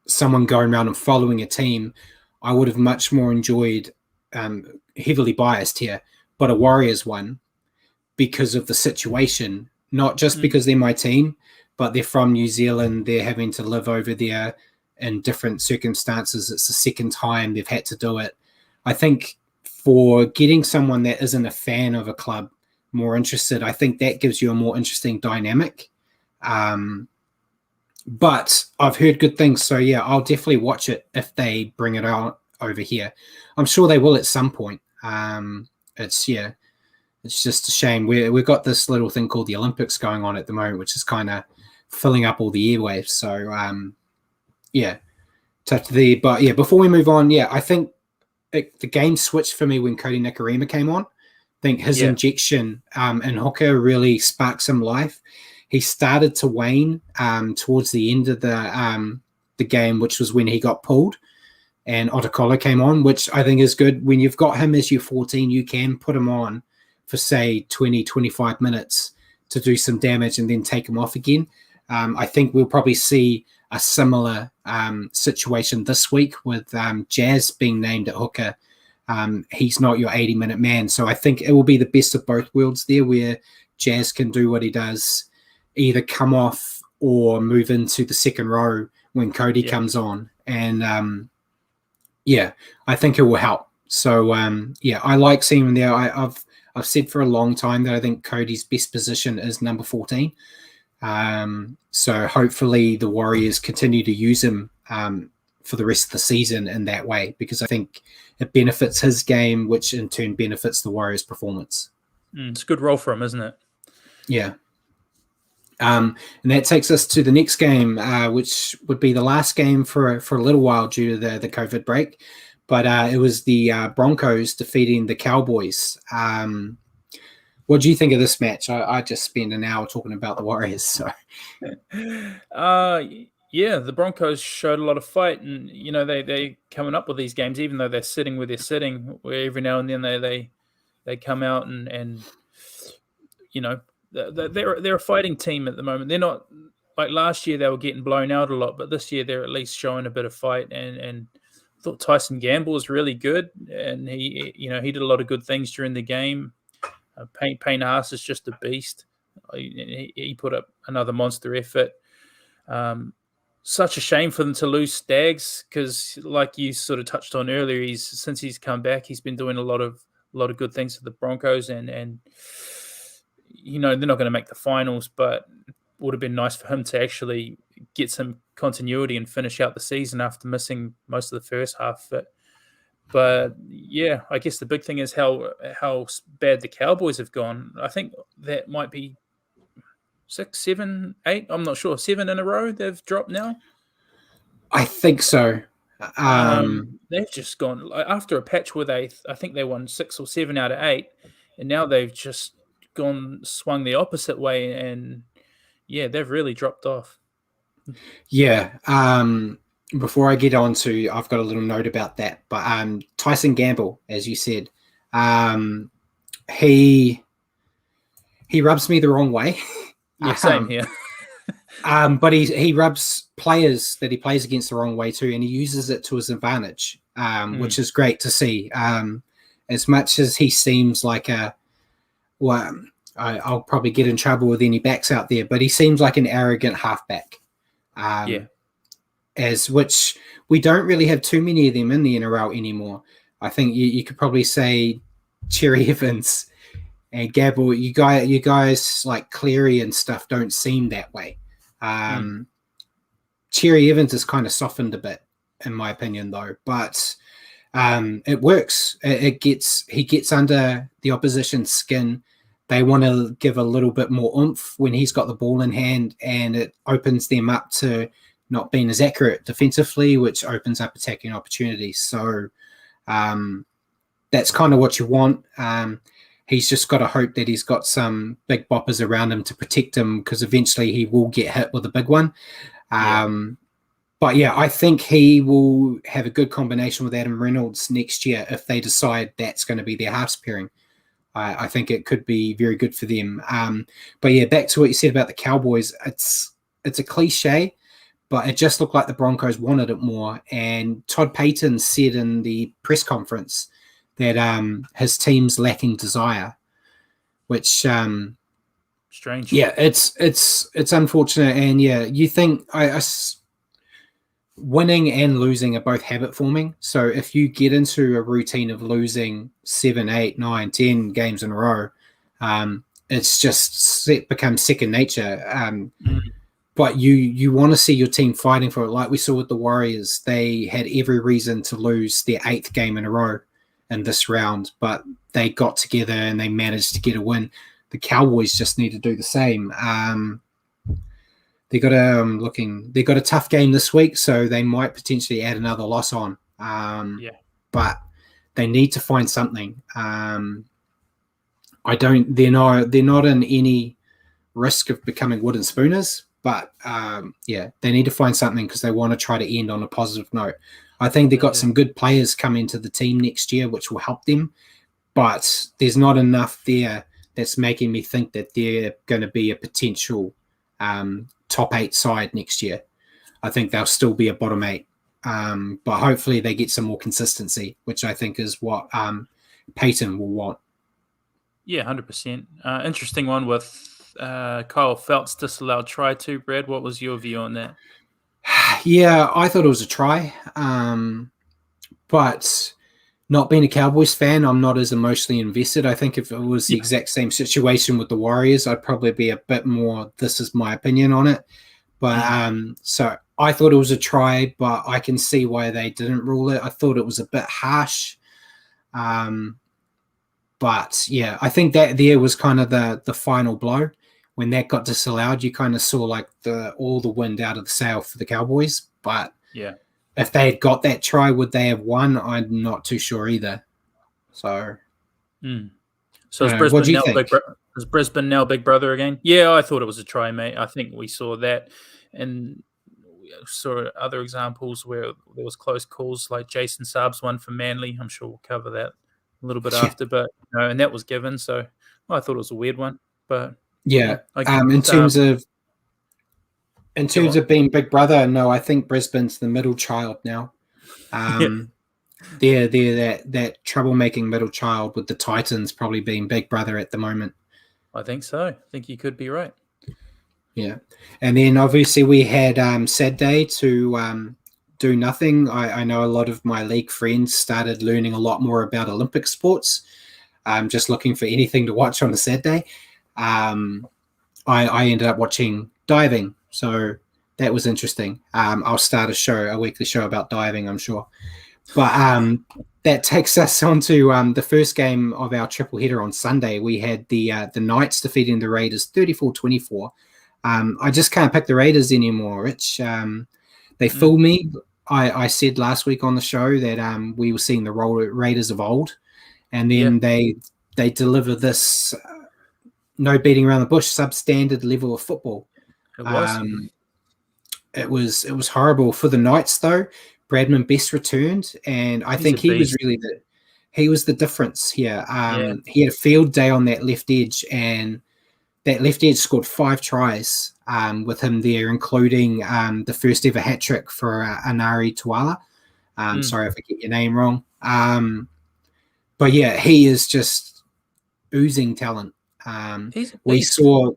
Speaker 1: someone going around and following a team. I would have much more enjoyed, heavily biased here, but a Warriors one, because of the situation, not just because they're my team, but they're from New Zealand. They're having to live over there in different circumstances. It's the second time they've had to do it. I think for getting someone that isn't a fan of a club more interested, I think that gives you a more interesting dynamic. But I've heard good things. So yeah, I'll definitely watch it if they bring it out over here. I'm sure they will at some point. It's just a shame. We've got this little thing called the Olympics going on at the moment, which is kind of filling up all the airwaves. So but yeah, before we move on, I think the game switched for me when Cody Nikorima came on. I think his injection in hooker really sparked some life. He started to wane towards the end of the game, which was when he got pulled, and Otakolo came on, which I think is good. When you've got him as your 14, you can put him on for, say, 20, 25 minutes to do some damage and then take him off again. I think we'll probably see a similar situation this week with Jazz being named at hooker. He's not your 80-minute man. So I think it will be the best of both worlds there, where Jazz can do what he does, either come off or move into the second row when Cody comes on. And I think it will help. So I like seeing him there. I've said for a long time that I think Cody's best position is number 14. So hopefully the Warriors continue to use him for the rest of the season in that way, because I think it benefits his game, which in turn benefits the Warriors' performance.
Speaker 2: It's a good role for him, isn't it?
Speaker 1: Yeah. And that takes us to the next game, which would be the last game for a little while due to the COVID break. But it was the Broncos defeating the Cowboys. What do you think of this match? I just spent an hour talking about the Warriors. So,
Speaker 2: the Broncos showed a lot of fight, and they coming up with these games, even though they're sitting where they're sitting, where every now and then they come out and they're a fighting team at the moment. They're not like last year; they were getting blown out a lot, but this year they're at least showing a bit of fight. And I thought Tyson Gamble was really good, and he did a lot of good things during the game. Payne Haas is just a beast. He put up another monster effort. Such a shame for them to lose Staggs, because, like you sort of touched on earlier, since he's come back, he's been doing a lot of good things for the Broncos, and they're not going to make the finals, but it would have been nice for him to actually get some continuity and finish out the season after missing most of the first half. But I guess the big thing is how bad the Cowboys have gone. I think that might be 6, 7, 8. I'm not sure. 7 in a row they've dropped now.
Speaker 1: I think so.
Speaker 2: They've just gone after a patch where I think they won 6 or 7 out of 8, and now they've just swung the opposite way, and yeah, they've really dropped off.
Speaker 1: Yeah. Before I get on to, I've got a little note about that. But Tyson Gamble, as you said, he rubs me the wrong way.
Speaker 2: Yeah, same here.
Speaker 1: But he rubs players that he plays against the wrong way too, and he uses it to his advantage, which is great to see. As much as he seems like I'll probably get in trouble with any backs out there, but he seems like an arrogant halfback. As which we don't really have too many of them in the NRL anymore. I think you could probably say Cherry Evans and Gabble, you guys like Cleary and stuff don't seem that way. Cherry Evans has kind of softened a bit, in my opinion, though. But it works. He gets under the opposition's skin. They want to give a little bit more oomph when he's got the ball in hand, and it opens them up to not being as accurate defensively, which opens up attacking opportunities. So that's kind of what you want. He's just got to hope that he's got some big boppers around him to protect him, because eventually he will get hit with a big one. But yeah, I think he will have a good combination with Adam Reynolds next year if they decide that's going to be their halves pairing. I think it could be very good for them. But yeah, back to what you said about the Cowboys. It's a cliche, but it just looked like the Broncos wanted it more. And Todd Payton said in the press conference that his team's lacking desire, which
Speaker 2: strange.
Speaker 1: Yeah, it's unfortunate. And yeah, you think winning and losing are both habit forming. So if you get into a routine of losing 7, 8, 9, 10 games in a row, it's just becomes second nature. But you want to see your team fighting for it. Like we saw with the Warriors, they had every reason to lose their 8th game in a row in this round, but they got together and they managed to get a win. The Cowboys just need to do the same. They got a tough game this week, so they might potentially add another loss on. But they need to find something. They're not in any risk of becoming wooden spooners, but they need to find something because they want to try to end on a positive note. I think they've got some good players coming to the team next year, which will help them, but there's not enough there that's making me think that they're going to be a potential top 8 side next year. I think they'll still be a bottom 8, but hopefully they get some more consistency, which I think is what Payton will want.
Speaker 2: Yeah, 100%. Interesting one with Kyle Phelps disallowed try too, Brad. What was your view on that?
Speaker 1: Yeah, I thought it was a try, but not being a Cowboys fan, I'm not as emotionally invested. I think if it was the exact same situation with the Warriors, I'd probably be a bit more, this is my opinion on it. But so I thought it was a try, but I can see why they didn't rule it. I thought it was a bit harsh. But yeah, I think that there was kind of the final blow. When that got disallowed, you kind of saw like all the wind out of the sail for the Cowboys. But
Speaker 2: yeah,
Speaker 1: if they had got that try, would they have won? I'm not too sure either. So,
Speaker 2: so is Brisbane now Big Brother again? Yeah, I thought it was a try, mate. I think we saw that, and we saw other examples where there was close calls, like Jason Saab's one for Manly. I'm sure we'll cover that a little bit after, but and that was given. So I thought it was a weird one, but.
Speaker 1: Yeah, in terms of being Big Brother, no, I think Brisbane's the middle child now. They're that troublemaking middle child, with the Titans probably being Big Brother at the moment.
Speaker 2: I think so. I think you could be right.
Speaker 1: Yeah, and then obviously we had Saturday to do nothing. I know a lot of my league friends started learning a lot more about Olympic sports. Just looking for anything to watch on a Saturday. I ended up watching diving, so that was interesting. I'll start a weekly show about diving, I'm sure. But that takes us on to the first game of our triple header on Sunday. We had the Knights defeating the Raiders 34-24. I just can't pick the Raiders anymore, Rich. They fooled me. I said last week on the show that we were seeing the Raiders of old, and then they deliver this no beating around the bush, substandard level of football. It was horrible for the Knights though. Bradman Best returned, and I think he was really the difference here. He had a field day on that left edge, and that left edge scored 5 tries with him there, including the first ever hat trick for Anari Tuala. Sorry if I get your name wrong. But yeah, he is just oozing talent. We saw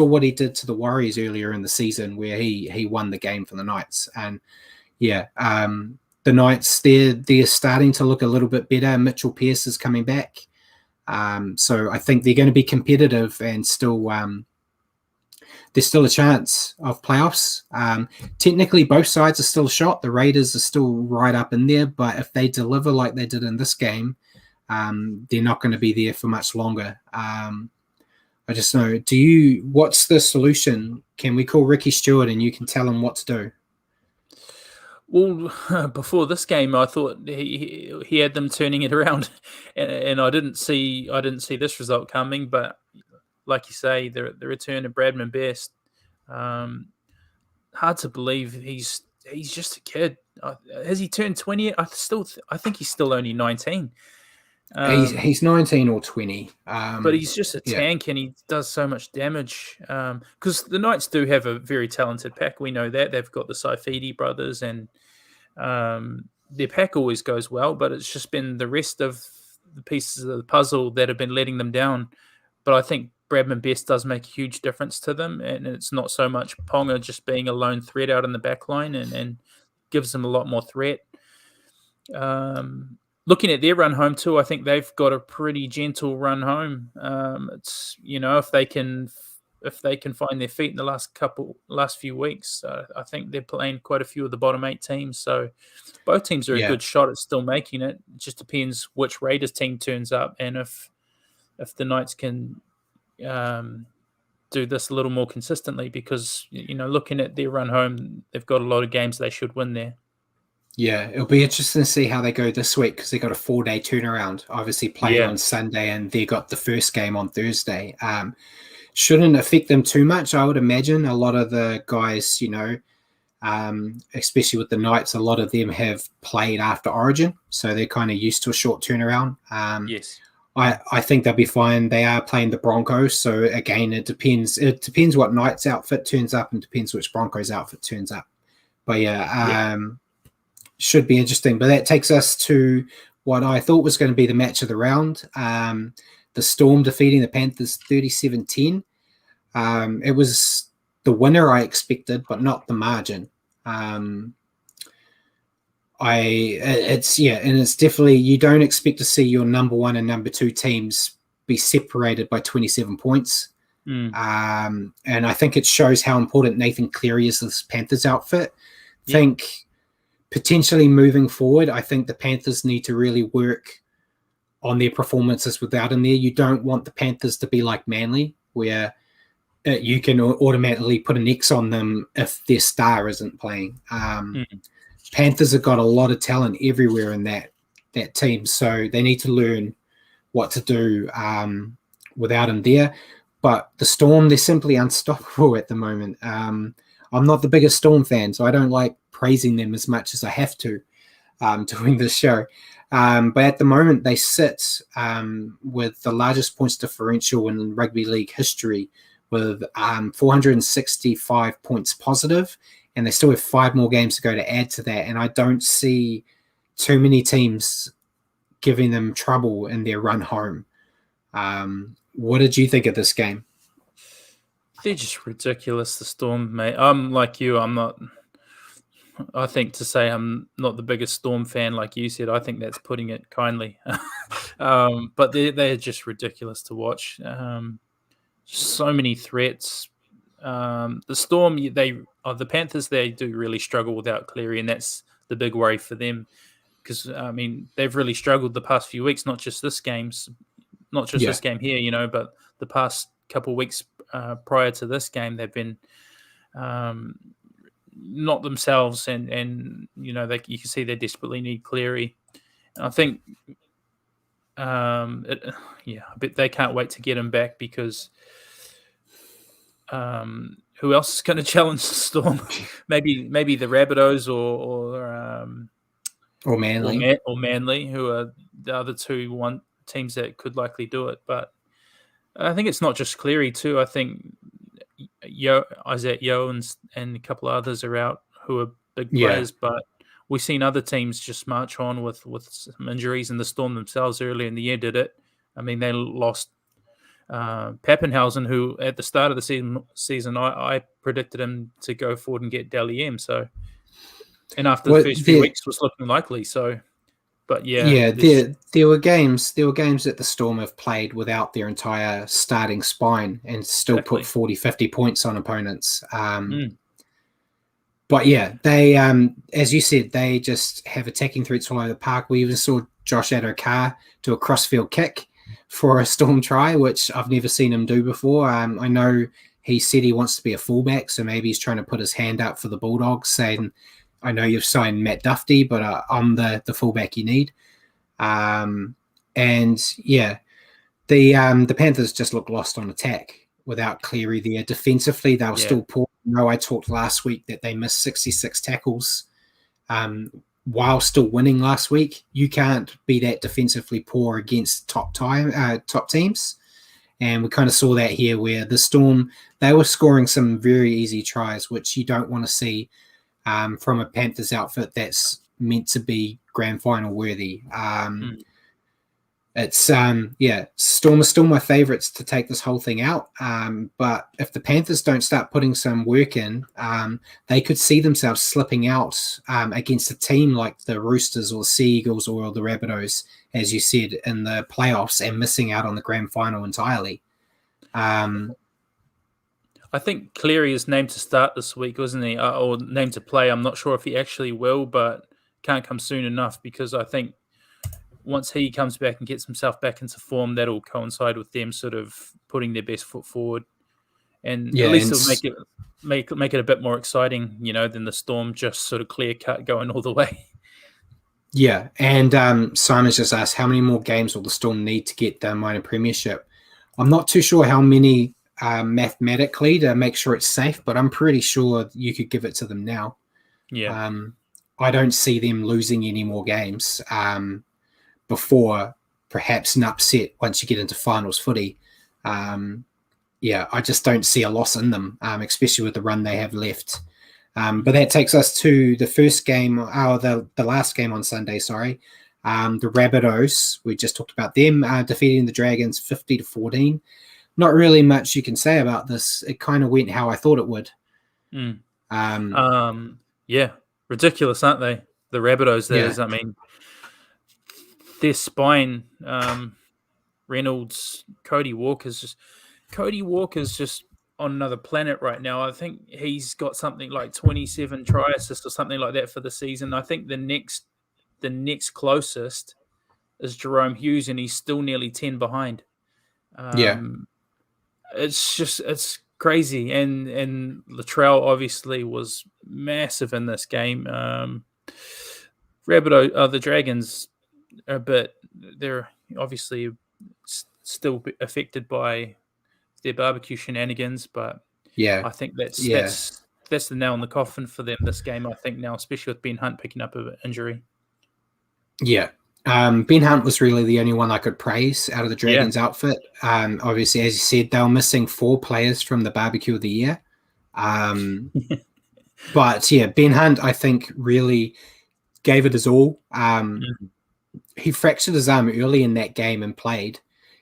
Speaker 1: what he did to the Warriors earlier in the season, where he won the game for the Knights, and the Knights they're starting to look a little bit better. Mitchell Pearce is coming back, so I think they're going to be competitive and still. There's still a chance of playoffs. Technically, both sides are still a shot. The Raiders are still right up in there, but if they deliver like they did in this game, they're not going to be there for much longer. I just know. What's the solution? Can we call Ricky Stewart and you can tell him what to do?
Speaker 2: Well, before this game, I thought he had them turning it around, and I didn't see this result coming. But like you say, the return of Bradman Best, hard to believe he's just a kid. Has he turned 20? I think he's still only 19.
Speaker 1: He's 19 or 20.
Speaker 2: But he's just a tank, and he does so much damage. Because the Knights do have a very talented pack. We know that. They've got the Saifidi brothers, and their pack always goes well, but it's just been the rest of the pieces of the puzzle that have been letting them down. But I think Bradman Best does make a huge difference to them, and it's not so much Ponga just being a lone threat out in the back line and gives them a lot more threat. Looking at their run home too, I think they've got a pretty gentle run home. It's if they can find their feet in the last few weeks, I think they're playing quite a few of the bottom 8 teams. So both teams are a good shot at still making it. It just depends which Raiders team turns up, and if the Knights can do this a little more consistently, because looking at their run home, they've got a lot of games they should win there.
Speaker 1: Yeah, it'll be interesting to see how they go this week, because they got a 4-day turnaround. Obviously playing on Sunday, and they got the first game on Thursday. Shouldn't affect them too much, I would imagine. A lot of the guys, especially with the Knights, a lot of them have played after Origin, so they're kind of used to a short turnaround.
Speaker 2: Yes.
Speaker 1: I think they'll be fine. They are playing the Broncos, so again, it depends. It depends what Knights outfit turns up, and depends which Broncos outfit turns up. But should be interesting. But that takes us to what I thought was going to be the match of the round. The Storm defeating the Panthers 37-10. It was the winner I expected, but not the margin. It's definitely, you don't expect to see your number 1 and number 2 teams be separated by 27 points. And I think it shows how important Nathan Cleary is to this Panthers outfit. I think potentially moving forward, I think the Panthers need to really work on their performances without him there. You don't want the Panthers to be like Manly, where you can automatically put an X on them if their star isn't playing. Panthers have got a lot of talent everywhere in that team, so they need to learn what to do without him there. But the Storm, they're simply unstoppable at the moment. I'm not the biggest Storm fan, so I don't like praising them as much as I have to doing this show. But at the moment, they sit with the largest points differential in rugby league history, with 465 points positive, and they still have 5 more games to go to add to that. And I don't see too many teams giving them trouble in their run home. What did you think of this game?
Speaker 2: They're just ridiculous, the Storm, mate. I'm like you. I think to say I'm not the biggest Storm fan, like you said, I think that's putting it kindly. But they're just ridiculous to watch. So many threats. The Storm, the Panthers, they do really struggle without Cleary, and that's the big worry for them. because I mean they've really struggled the past few weeks. Not just this game here, but the past couple of weeks prior to this game, they've been not themselves, and you can see they desperately need Cleary. And I think, but they can't wait to get him back because. Who else is going to challenge the Storm? maybe the Rabbitohs or
Speaker 1: Manly.
Speaker 2: or Manly, who are the other two teams that could likely do it. But I think it's not just Cleary too. I think Isaac Yeo and a couple of others are out who are big players. But we've seen other teams just march on with some injuries, and the Storm themselves earlier in the year did it. I mean, they lost Pappenhausen, who at the start of the season I predicted him to go forward and get Dally M. So, and after the first few weeks was looking likely. So, but there were games that the Storm have played without their entire starting spine and still put 40-50 points on opponents. But yeah, they as you said, they just have attacking threats all over the park. We even saw Josh Addo-Carr do a crossfield kick for a Storm try, which I've never seen him do before. I know he said he wants to be a fullback, so maybe he's trying to put his hand up for the Bulldogs, saying, I know you've signed Matt Duffy, but I'm the fullback you need. The Panthers just looked lost on attack without Cleary there. Defensively, they were still poor. I talked last week that they missed 66 tackles while still winning last week. You can't be that defensively poor against top teams. And we kind of saw that here where the Storm, they were scoring some very easy tries, which you don't want to see from a Panthers outfit that's meant to be grand final worthy. It's Storm are still my favorites to take this whole thing out. But if the Panthers don't start putting some work in, they could see themselves slipping out against a team like the Roosters or the Sea Eagles or the Rabbitohs, as you said, in the playoffs and missing out on the grand final entirely. I think Cleary is named to start this week, wasn't he? Or named to play. I'm not sure if he actually will, but can't come soon enough because I think once he comes back and gets himself back into form, that'll coincide with them sort of putting their best foot forward, and at least it'll make it a bit more exciting, than the Storm just sort of clear cut going all the way.
Speaker 1: Yeah, and Simon's just asked how many more games will the Storm need to get the minor premiership. I'm not too sure how many mathematically to make sure it's safe, but I'm pretty sure you could give it to them now.
Speaker 2: Yeah,
Speaker 1: I don't see them losing any more games. Before perhaps an upset once you get into finals footy. I just don't see a loss in them, especially with the run they have left. But that takes us to the first game, the last game on Sunday, sorry. The Rabbitohs, we just talked about them defeating the Dragons 50-14. Not really much you can say about this. It kind of went how I thought it would.
Speaker 2: Ridiculous, aren't they? The Rabbitohs, that is, I mean, their spine, Reynolds, Cody Walker's just on another planet right now. I think he's got something like 27 try assists or something like that for the season. I think the next closest is Jerome Hughes, and he's still nearly 10 behind. It's crazy. And Latrell obviously was massive in this game. The Dragons, but they're obviously still affected by their barbecue shenanigans. But I think that's the nail in the coffin for them this game. I think now, especially with Ben Hunt picking up an injury. Yeah,
Speaker 1: Ben Hunt was really the only one I could praise out of the Dragons outfit. Obviously, as you said, they were missing 4 players from the barbecue of the year. But Ben Hunt, I think, really gave it his all. He fractured his arm early in that game and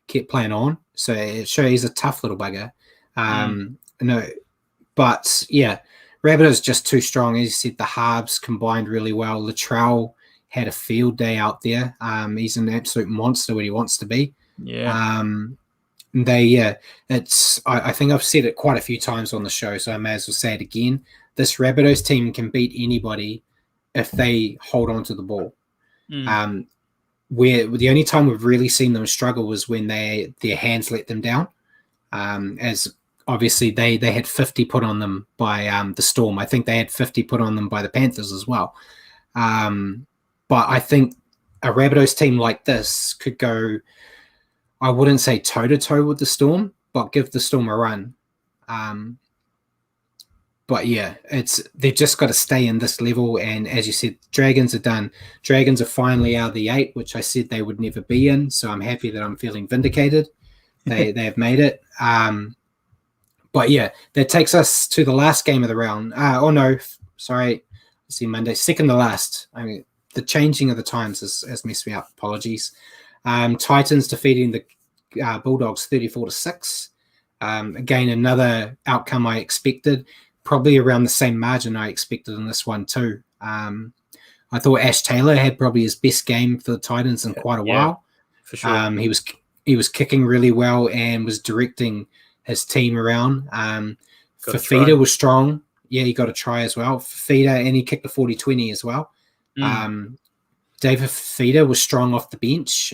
Speaker 1: kept playing on. So it shows he's a tough little bugger. Rabbitohs just too strong. As you said, the halves combined really well. Latrell had a field day out there. He's an absolute monster when he wants to be. I think I've said it quite a few times on the show, so I may as well say it again. This Rabbitohs team can beat anybody if they hold on to the ball. Where the only time we've really seen them struggle was when their hands let them down. As obviously they had 50 put on them by the Storm. I think they had 50 put on them by the Panthers as well. But I think a Rabbitohs team like this could go, I wouldn't say toe-to-toe with the Storm, but give the Storm a run. But yeah, they've just got to stay in this level. And as you said, Dragons are done. Dragons are finally out of the 8, which I said they would never be in. So I'm happy that I'm feeling vindicated. They have made it. But yeah, that takes us to the last game of the round. Let's see, Monday, second to last. I mean, the changing of the times has messed me up. Apologies. Titans defeating the Bulldogs 34-6. Again, another outcome I expected. Probably around the same margin I expected in this one too. I thought Ash Taylor had probably his best game for the Titans in quite a while.
Speaker 2: For sure.
Speaker 1: He was kicking really well and was directing his team around. Fafita was strong. Yeah, he got a try as well. Fafita, and he kicked a 40-20 as well. David Fafita was strong off the bench.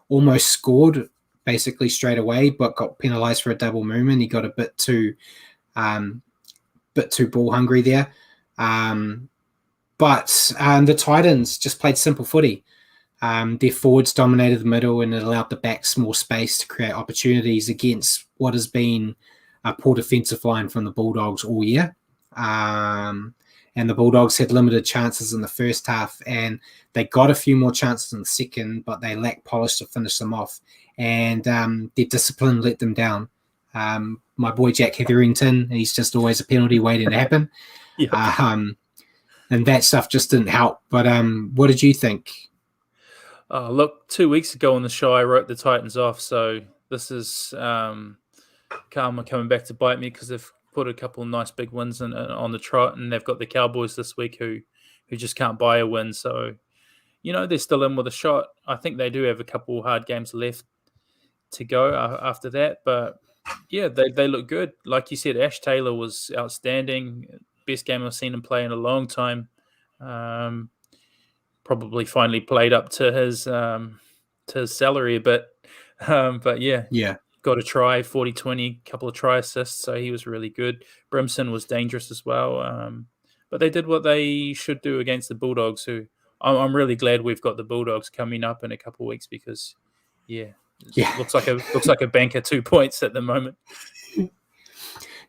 Speaker 1: Almost scored basically straight away, but got penalised for a double movement. He got a bit too ball hungry there. But the Titans just played simple footy. Their forwards dominated the middle and it allowed the backs more space to create opportunities against what has been a poor defensive line from the Bulldogs all year. And the Bulldogs had limited chances in the first half and they got a few more chances in the second, but they lacked polish to finish them off. And their discipline let them down. My boy Jack Hetherington, he's just always a penalty waiting to happen. And that stuff just didn't help. But what did you think?
Speaker 2: Look, 2 weeks ago on the show, I wrote the Titans off. So this is karma coming back to bite me because they've put a couple of nice big wins on the trot, and they've got the Cowboys this week who just can't buy a win. So, they're still in with a shot. I think they do have a couple of hard games left to go after that. But, yeah, they look good. Like you said, Ash Taylor was outstanding. Best game I've seen him play in a long time. Probably finally played up to his salary a bit. But, yeah. Got a try, 40-20, couple of try assists, so he was really good. Brimson was dangerous as well. But they did what they should do against the Bulldogs, who I'm really glad we've got the Bulldogs coming up in a couple of weeks because, looks like a banker 2 points at the moment.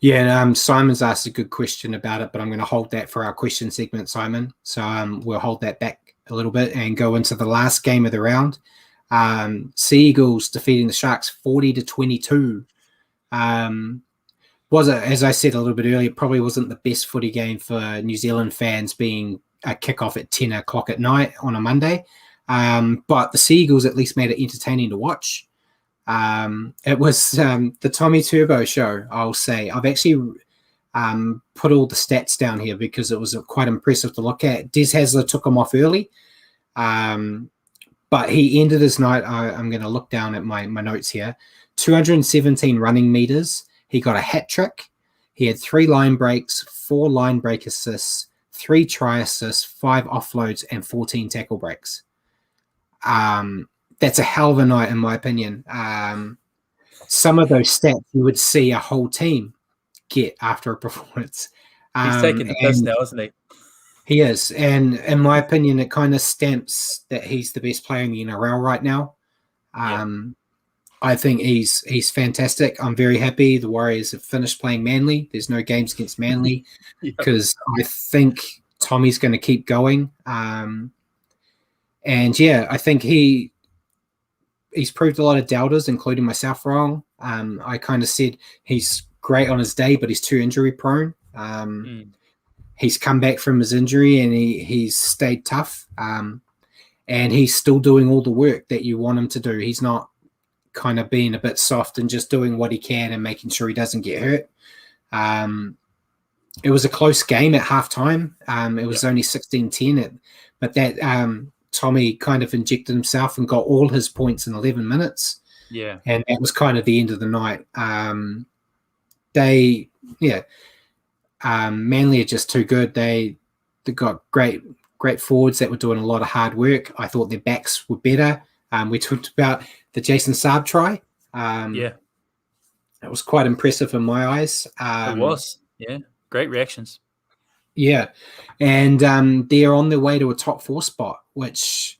Speaker 1: Yeah, and Simon's asked a good question about it, but I'm going to hold that for our question segment, Simon. So we'll hold that back a little bit and go into the last game of the round. Sea Eagles defeating the Sharks 40-22. Was it, as I said a little bit earlier, probably wasn't the best footy game for New Zealand fans being a kickoff at 10 o'clock at night on a Monday. But the Sea Eagles at least made it entertaining to watch. It was the Tommy Turbo show, I'll say. I've actually put all the stats down here because it was quite impressive to look at. Des Hasler took him off early. But he ended his night, I'm going to look down at my notes here, 217 running meters. He got a hat trick. He had 3 line breaks, 4 line break assists, 3 try assists, 5 offloads, and 14 tackle breaks. That's a hell of a night, in my opinion. Some of those stats you would see a whole team get after a performance.
Speaker 2: He's taking the piss now, isn't he?
Speaker 1: He is, and in my opinion, it kind of stamps that he's the best player in the NRL right now. I think he's fantastic. I'm very happy the Warriors have finished playing Manly. There's no games against Manly because I think Tommy's going to keep going. And yeah, I think he's proved a lot of doubters, including myself, wrong. I kind of said he's great on his day, but he's too injury prone. He's come back from his injury and he's stayed tough. And he's still doing all the work that you want him to do. He's not kind of being a bit soft and just doing what he can and making sure he doesn't get hurt. It was a close game at halftime. It was only 16-10, but that Tommy kind of injected himself and got all his points in 11 minutes.
Speaker 2: Yeah.
Speaker 1: And that was kind of the end of the night. Manly are just too good. They got great great forwards that were doing a lot of hard work. I thought their backs were better. We talked about the Jason Saab try.
Speaker 2: Yeah,
Speaker 1: It was quite impressive in my eyes.
Speaker 2: it was. Yeah, great reactions.
Speaker 1: Yeah, and they're on their way to a top 4 spot, which,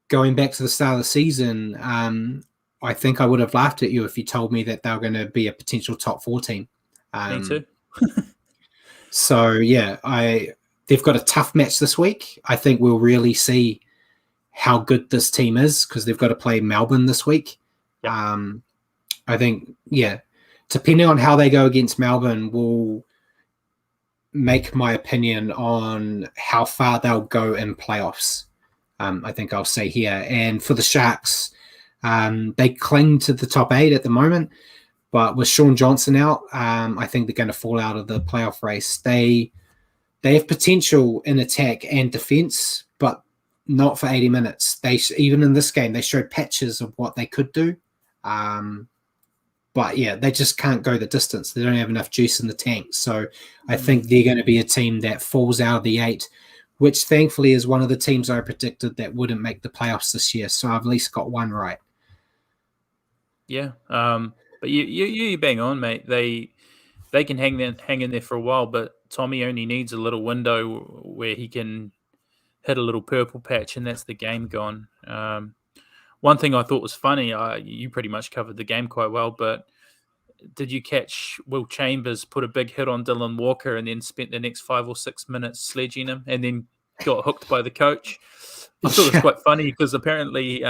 Speaker 1: going back to the start of the season, I think I would have laughed at you if you told me that they were going to be a potential top 4 team.
Speaker 2: Me too.
Speaker 1: So yeah, they've got a tough match this week. I think we'll really see how good this team is because they've got to play Melbourne this week.
Speaker 2: Yep.
Speaker 1: I think, depending on how they go against Melbourne will make my opinion on how far they'll go in playoffs. I think I'll say here. And for the Sharks, they cling to the top 8 at the moment, but with Sean Johnson out, I think they're going to fall out of the playoff race. They have potential in attack and defense, but not for 80 minutes. Even in this game, they showed patches of what they could do. But yeah, they just can't go the distance. They don't have enough juice in the tank. So I think they're going to be a team that falls out of the 8, which thankfully is one of the teams I predicted that wouldn't make the playoffs this year. So I've at least got one right.
Speaker 2: Yeah. But you bang on, mate. They can hang in there for a while, but Tommy only needs a little window where he can hit a little purple patch, and that's the game gone. One thing I thought was funny, you pretty much covered the game quite well, but did you catch Will Chambers put a big hit on Dylan Walker and then spent the next 5 or 6 minutes sledging him and then got hooked by the coach? I thought it was quite funny because apparently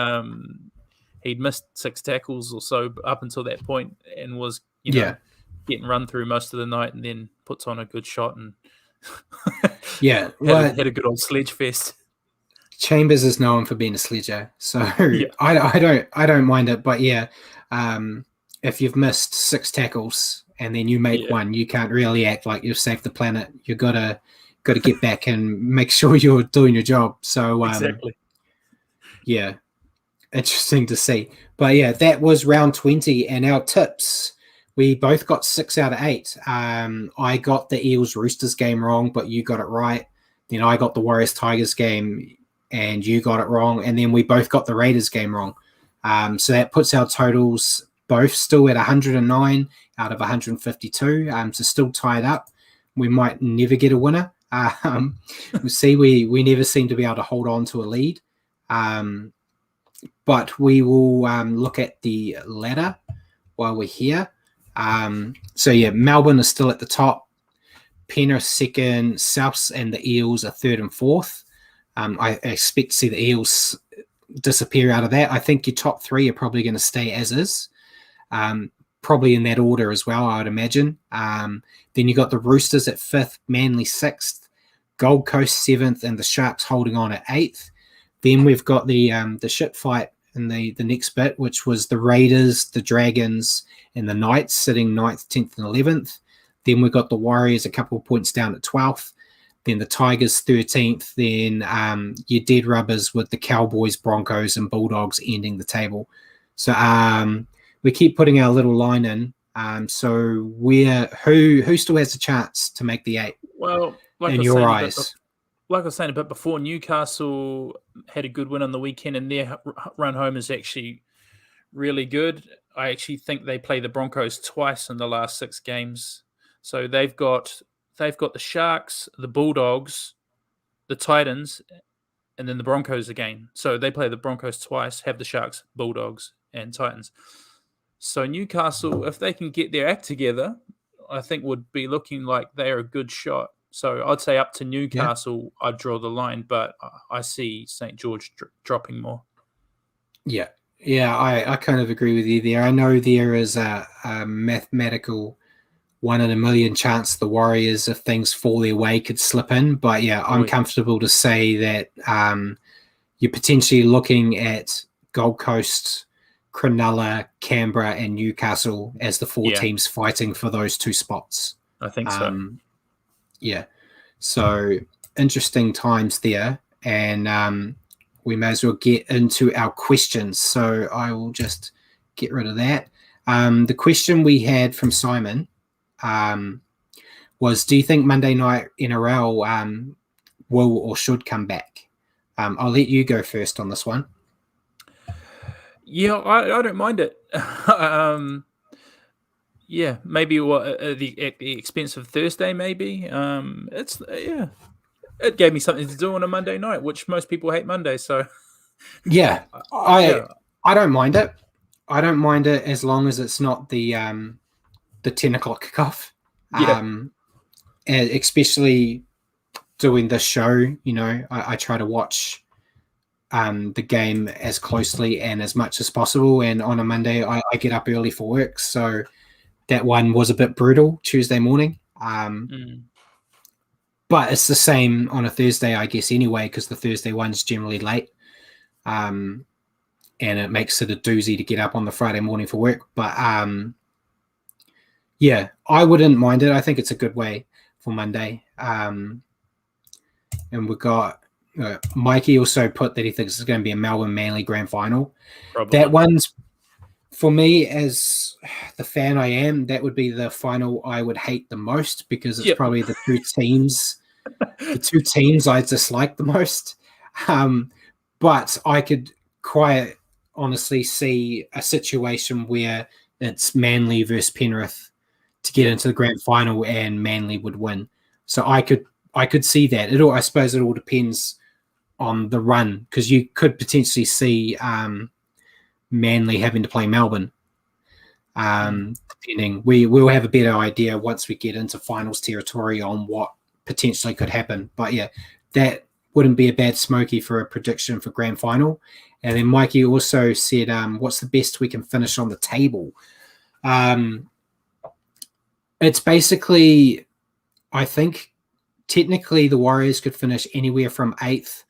Speaker 2: he'd missed 6 tackles or so up until that point and was, getting run through most of the night and then puts on a good shot and had a good old sledge fest.
Speaker 1: Chambers is known for being a sledger, so I don't mind it. But if you've missed 6 tackles and then you make one, you can't really act like you've saved the planet. You gotta get back and make sure you're doing your job. So
Speaker 2: exactly,
Speaker 1: interesting to see. But that was round 20, and our tips. We both got 6 out of 8. I got the Eels Roosters game wrong, but you got it right. Then I got the Warriors Tigers game, and you got it wrong. And then we both got the Raiders game wrong. So that puts our totals both still at 109 out of 152. So still tied up. We might never get a winner. We'll see. We never seem to be able to hold on to a lead. But we will look at the ladder while we're here. Melbourne is still at the top. Penrith second, Souths and the Eels are 3rd and 4th. I expect to see the Eels disappear out of that. I think your top 3 are probably going to stay as is, probably in that order as well, I would imagine. Then you got the Roosters at 5th, Manly 6th, Gold Coast 7th, and the Sharks holding on at 8th. Then we've got the shit fight in the next bit, which was the Raiders, the Dragons, and the Knights sitting 9th, 10th, and 11th. Then we've got the Warriors a couple of points down at 12th. Then the Tigers 13th. Then your dead rubbers with the Cowboys, Broncos, and Bulldogs ending the table. So we keep putting our little line in. So who still has a chance to make the 8?
Speaker 2: Well,
Speaker 1: in your eyes.
Speaker 2: Like I was saying a bit before, Newcastle had a good win on the weekend, and their run home is actually really good. I actually think they play the Broncos twice in the last 6 games. So they've got the Sharks, the Bulldogs, the Titans, and then the Broncos again. So they play the Broncos twice, have the Sharks, Bulldogs, and Titans. So Newcastle, if they can get their act together, I think would be looking like they're a good shot. So I'd say up to Newcastle, I'd draw the line, but I see St. George dropping more.
Speaker 1: Yeah, I kind of agree with you there. I know there is a mathematical 1 in a million chance the Warriors, if things fall their way, could slip in. But I'm comfortable to say that you're potentially looking at Gold Coast, Cronulla, Canberra, and Newcastle as the 4 teams fighting for those 2 spots.
Speaker 2: I think so.
Speaker 1: So interesting times there, and we may as well get into our questions. So I will just get rid of that. The question we had from Simon was, do you think Monday night NRL will or should come back. I'll let you go first on this one.
Speaker 2: Yeah, I don't mind it. Yeah, maybe at the expense of Thursday, maybe. It gave me something to do on a Monday night, which most people hate Mondays. So
Speaker 1: Yeah,
Speaker 2: yeah,
Speaker 1: I don't mind it. I don't mind it as long as it's not the 10 o'clock kickoff.
Speaker 2: yeah,
Speaker 1: Especially doing this show, I try to watch the game as closely and as much as possible. And on a Monday, I get up early for work, so that one was a bit brutal Tuesday morning. But it's the same on a Thursday, I guess, anyway, because the Thursday one's generally late. And it makes it a doozy to get up on the Friday morning for work. But yeah, I wouldn't mind it. I think it's a good way for Monday. And we've got Mikey also put that he thinks it's going to be a Melbourne Manly grand final.
Speaker 2: probably.
Speaker 1: That one's, for me, as the fan I am, that would be the final I would hate the most, because it's probably the two teams I dislike the most. But I could quite honestly see a situation where it's Manly versus Penrith to get into the grand final, and Manly would win. So I could see that. I suppose it all depends on the run, because you could potentially see Manly having to play Melbourne. Depending, we'll have a better idea once we get into finals territory on what potentially could happen. But yeah, that wouldn't be a bad smoky for a prediction for grand final. And then Mikey also said, what's the best we can finish on the table? It's basically, I think, technically the Warriors could finish anywhere from 8th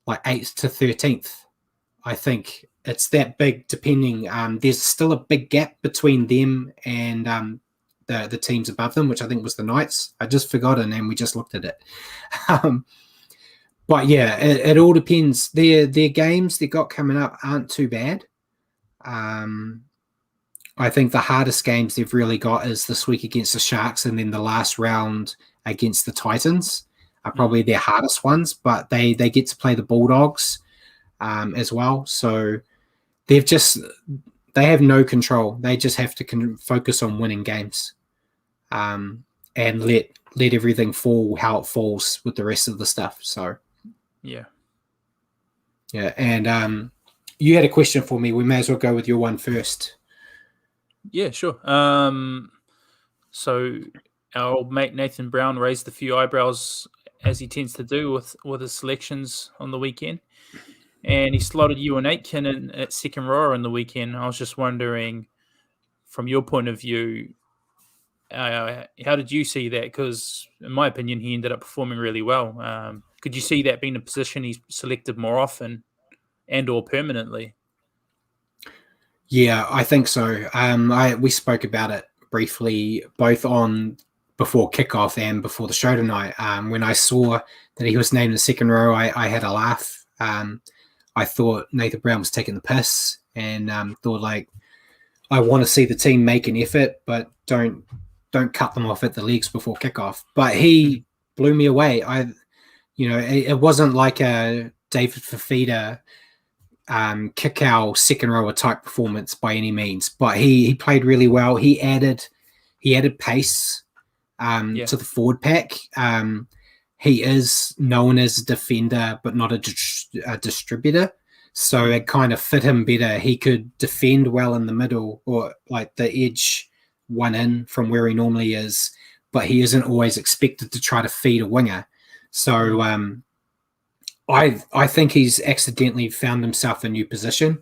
Speaker 1: to 13th. I think it's that big, depending. There's still a big gap between them and the teams above them, which I think was the Knights. I just forgotten, and we just looked at it. But yeah, it all depends. Their games they got coming up aren't too bad. I think the hardest games they've really got is this week against the Sharks, and then the last round against the Titans are probably their hardest ones. But they get to play the Bulldogs as well. So they have no control. They just have to focus on winning games and let everything fall how it falls with the rest of the stuff. So
Speaker 2: yeah.
Speaker 1: And you had a question for me. We may as well go with your one first.
Speaker 2: Yeah, sure. So our old mate Nathan Brown raised a few eyebrows, as he tends to do with his selections on the weekend. And he slotted you and Aitken in at second rower on the weekend. I was just wondering, from your point of view, how did you see that? Because, in my opinion, he ended up performing really well. Could you see that being a position he's selected more often and or permanently?
Speaker 1: Yeah, I think so. We spoke about it briefly, both on before kickoff and before the show tonight. When I saw that he was named in the second row, I had a laugh. I thought Nathan Brown was taking the piss, and thought, like, I want to see the team make an effort, but don't cut them off at the legs before kickoff. But he blew me away. It wasn't like a David Fafita kick our second rower type performance by any means, but he played really well. He added pace to the forward pack. He is known as a defender, but not a distributor. So it kind of fit him better. He could defend well in the middle, or like the edge one in from where he normally is, but he isn't always expected to try to feed a winger. So I think he's accidentally found himself a new position.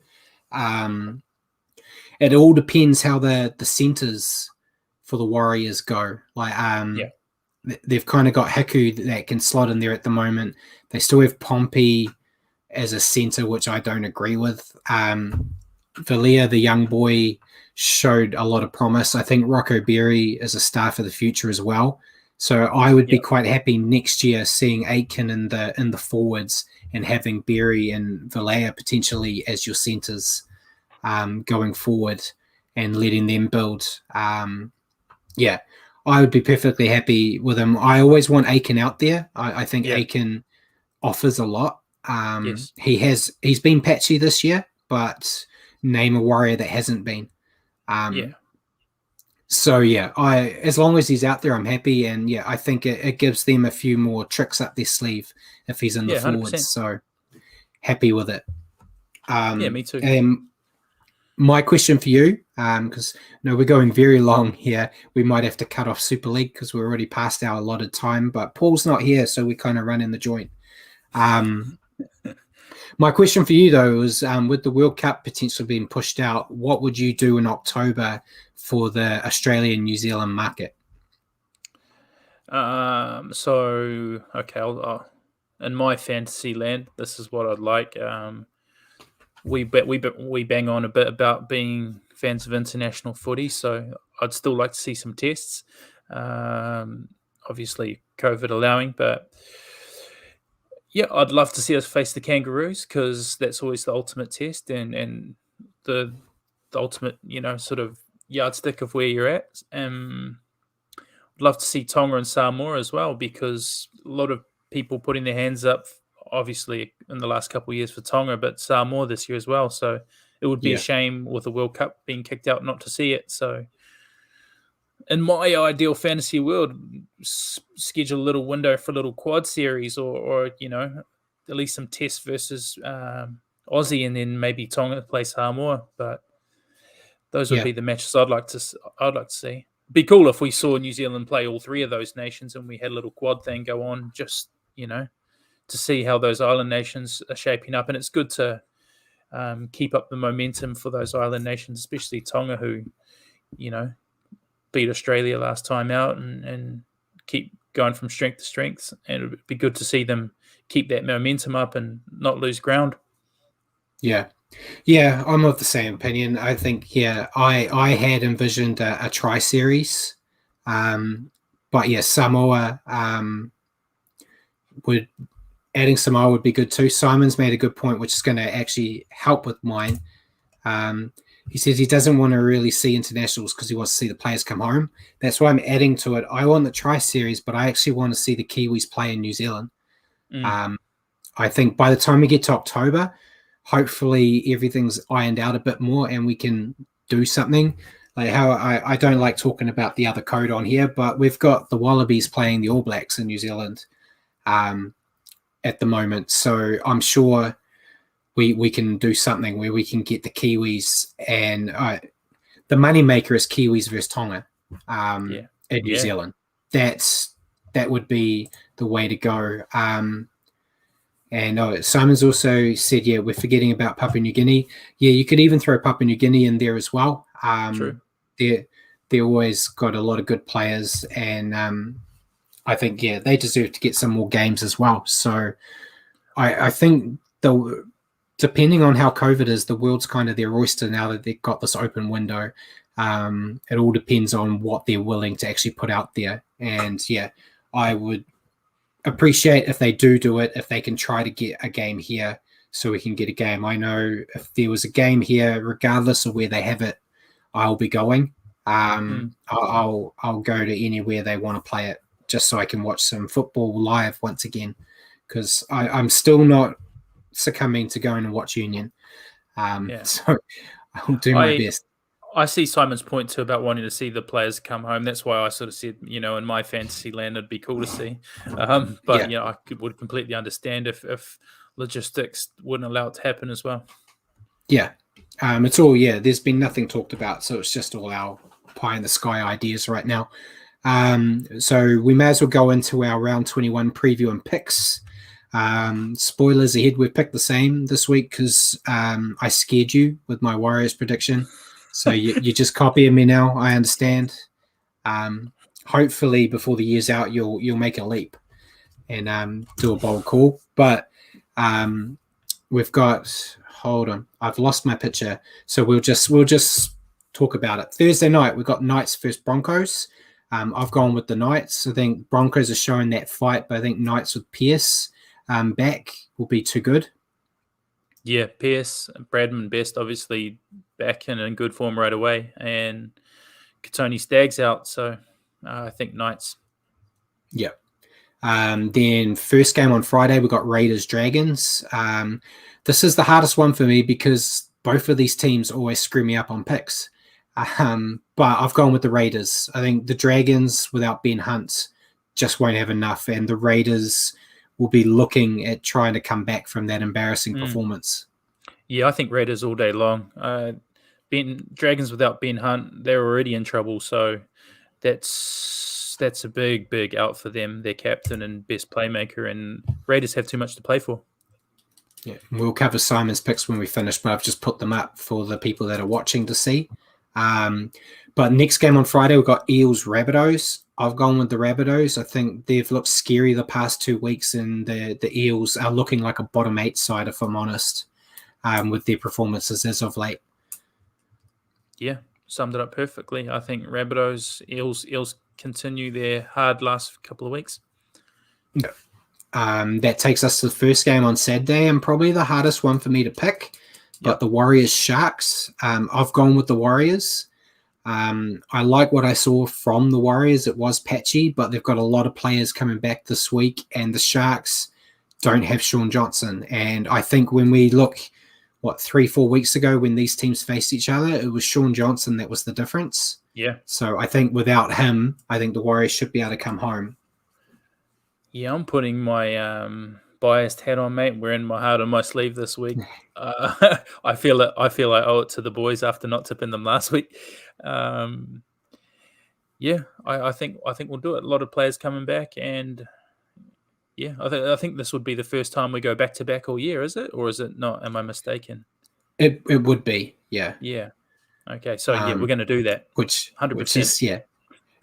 Speaker 1: It all depends how the centers for the Warriors go. They've kind of got Hiku that can slot in there at the moment. They still have Pompey as a center, which I don't agree with. Valia, the young boy, showed a lot of promise. I think Rocco Berry is a star for the future as well. So I would be quite happy next year seeing Aitken in the forwards and having Berry and Valea potentially as your centers going forward and letting them build. I would be perfectly happy with him. I always want Aiken out there. I think
Speaker 2: Yeah.
Speaker 1: Aiken offers a lot.
Speaker 2: Yes.
Speaker 1: He's been patchy this year, but name a warrior that hasn't been.
Speaker 2: Yeah.
Speaker 1: So yeah, I as long as he's out there, I'm happy, and yeah, I think it gives them a few more tricks up their sleeve if he's in the
Speaker 2: Yeah.
Speaker 1: forwards.
Speaker 2: 100%.
Speaker 1: So happy with it.
Speaker 2: Yeah. Me too.
Speaker 1: And my question for you, because no, we're going very long here. We might have to cut off Super League because we're already past our allotted time. But Paul's not here, so we kind of run in the joint. My question for you though is, with the World Cup potentially being pushed out, what would you do in October for the Australian New Zealand market?
Speaker 2: So okay, in my fantasy land, this is what I'd like. We bang on a bit about being fans of international footy, so I'd still like to see some tests. Obviously, COVID allowing, but yeah, I'd love to see us face the Kangaroos because that's always the ultimate test and the ultimate, sort of yardstick of where you're at. I'd love to see Tonga and Samoa as well because a lot of people putting their hands up, obviously in the last couple of years for Tonga, but Samoa this year as well. So it would be a
Speaker 1: Yeah,
Speaker 2: shame with the World Cup being kicked out not to see it. So in my ideal fantasy world, schedule a little window for a little quad series or at least some tests versus Aussie and then maybe Tonga play Samoa. But those would
Speaker 1: yeah,
Speaker 2: be the matches I'd like to see. Be cool if we saw New Zealand play all three of those nations and we had a little quad thing go on, just to see how those island nations are shaping up. And it's good to keep up the momentum for those island nations, especially Tonga, who beat Australia last time out and keep going from strength to strength. And it would be good to see them keep that momentum up and not lose ground.
Speaker 1: yeah. Yeah, I'm of the same opinion. I think, yeah, I had envisioned a tri series, but yeah, Samoa would adding Samoa would be good too. Simon's made a good point, which is going to actually help with mine. He says he doesn't want to really see internationals because he wants to see the players come home. That's why I'm adding to it. I want the tri series, but I actually want to see the Kiwis play in New Zealand. I think by the time we get to October, hopefully everything's ironed out a bit more and we can do something. Like how I don't like talking about the other code on here, but we've got the Wallabies playing the All Blacks in New Zealand at the moment. So I'm sure we can do something where we can get the Kiwis and the moneymaker is Kiwis versus Tonga in New Zealand. That would be the way to go. And Simon's also said, yeah, we're forgetting about Papua New Guinea. Yeah, you could even throw Papua New Guinea in there as well.
Speaker 2: True.
Speaker 1: They're always got a lot of good players, and I think, yeah, they deserve to get some more games as well. So I think depending on how COVID is, the world's kind of their oyster now that they've got this open window. It all depends on what they're willing to actually put out there. And yeah, I would appreciate if they do it, if they can try to get a game here so we can get a game. I know if there was a game here, regardless of where they have it, I'll be going. I'll go to anywhere they want to play it just so I can watch some football live once again, because I'm still not succumbing to going and watch Union. So I'll do my best.
Speaker 2: I see Simon's point too about wanting to see the players come home. That's why I sort of said, in my fantasy land, it'd be cool to see. But I would completely understand if logistics wouldn't allow it to happen as well.
Speaker 1: Yeah. It's all, there's been nothing talked about. So it's just all our pie in the sky ideas right now. So we may as well go into our round 21 preview and picks. Spoilers ahead, we've picked the same this week because I scared you with my Warriors prediction. So you're just copying me now. I understand. Hopefully before the year's out, you'll make a leap and do a bold call. But we've got. Hold on, I've lost my picture. So we'll just talk about it. Thursday night we've got Knights versus Broncos. I've gone with the Knights. I think Broncos are showing that fight, but I think Knights with Pierce back will be too good.
Speaker 2: Yeah, Pierce, Bradman Best obviously back in good form right away, and Katoni Staggs out. So I think Knights.
Speaker 1: Yep. Then first game on Friday, we got Raiders Dragons. This is the hardest one for me because both of these teams always screw me up on picks. But I've gone with the Raiders. I think the Dragons, without Ben Hunt, just won't have enough, and the Raiders will be looking at trying to come back from that embarrassing performance.
Speaker 2: Yeah, I think Raiders all day long. Dragons without Ben Hunt, they're already in trouble, so that's a big out for them. Their captain and best playmaker, and Raiders have too much to play for.
Speaker 1: Yeah, we'll cover Simon's picks when we finish, but I've just put them up for the people that are watching to see. But next game on Friday, we've got Eels Rabbitohs. I've gone with the Rabbitohs. I think they've looked scary the past 2 weeks, and the Eels are looking like a bottom 8 side, if I'm honest, with their performances as of late.
Speaker 2: Yeah, summed it up perfectly. I think Rabbitohs, Eels continue their hard last couple of weeks.
Speaker 1: Yeah. That takes us to the first game on Saturday, and probably the hardest one for me to pick. But the Warriors Sharks. I've gone with the Warriors. I like what I saw from the Warriors. It was patchy, but they've got a lot of players coming back this week, and the Sharks don't have Sean Johnson. And I think when we look, 3-4 weeks ago when these teams faced each other, it was Sean Johnson that was the difference.
Speaker 2: Yeah.
Speaker 1: So I think without him, I think the Warriors should be able to come home.
Speaker 2: Yeah, I'm putting my biased hat on, mate. Wearing my heart on my sleeve this week. I feel I owe it to the boys after not tipping them last week. Yeah, I think we'll do it. A lot of players coming back, and yeah, I think this would be the first time we go back to back all year. Is it, or is it not? Am I mistaken?
Speaker 1: It would be, yeah.
Speaker 2: Yeah. Okay, so yeah, we're going to do that.
Speaker 1: Which
Speaker 2: 100%.
Speaker 1: Is, yeah.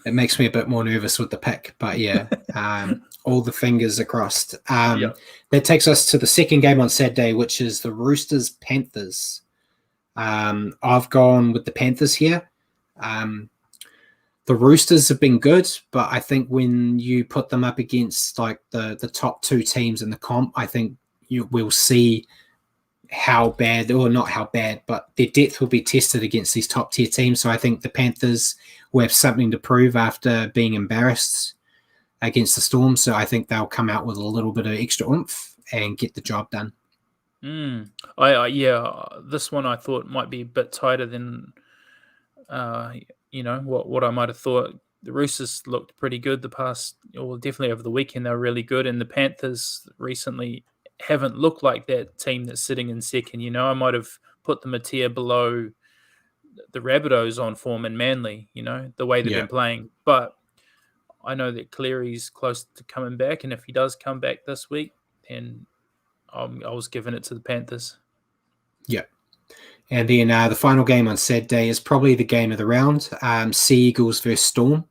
Speaker 1: It makes me a bit more nervous with the pick, but yeah, all the fingers are crossed. That takes us to the second game on Saturday, which is the Roosters Panthers. I've gone with the Panthers here. The Roosters have been good, but I think when you put them up against like the top 2 teams in the comp, I think we'll see how bad, or not how bad, but their depth will be tested against these top tier teams. So I think the Panthers will have something to prove after being embarrassed against the Storm. So I think they'll come out with a little bit of extra oomph and get the job done.
Speaker 2: This one I thought might be a bit tighter than what I might have thought. The Roosters looked pretty good definitely over the weekend. They were really good, and the Panthers recently haven't looked like that team that's sitting in second. I might have put them a tier below the Rabbitohs on form and Manly, the way they've been playing. But I know that Cleary's close to coming back, and if he does come back this week, then I was giving it to the Panthers.
Speaker 1: Yeah. And then the final game on Saturday is probably the game of the round, Sea Eagles versus Storm.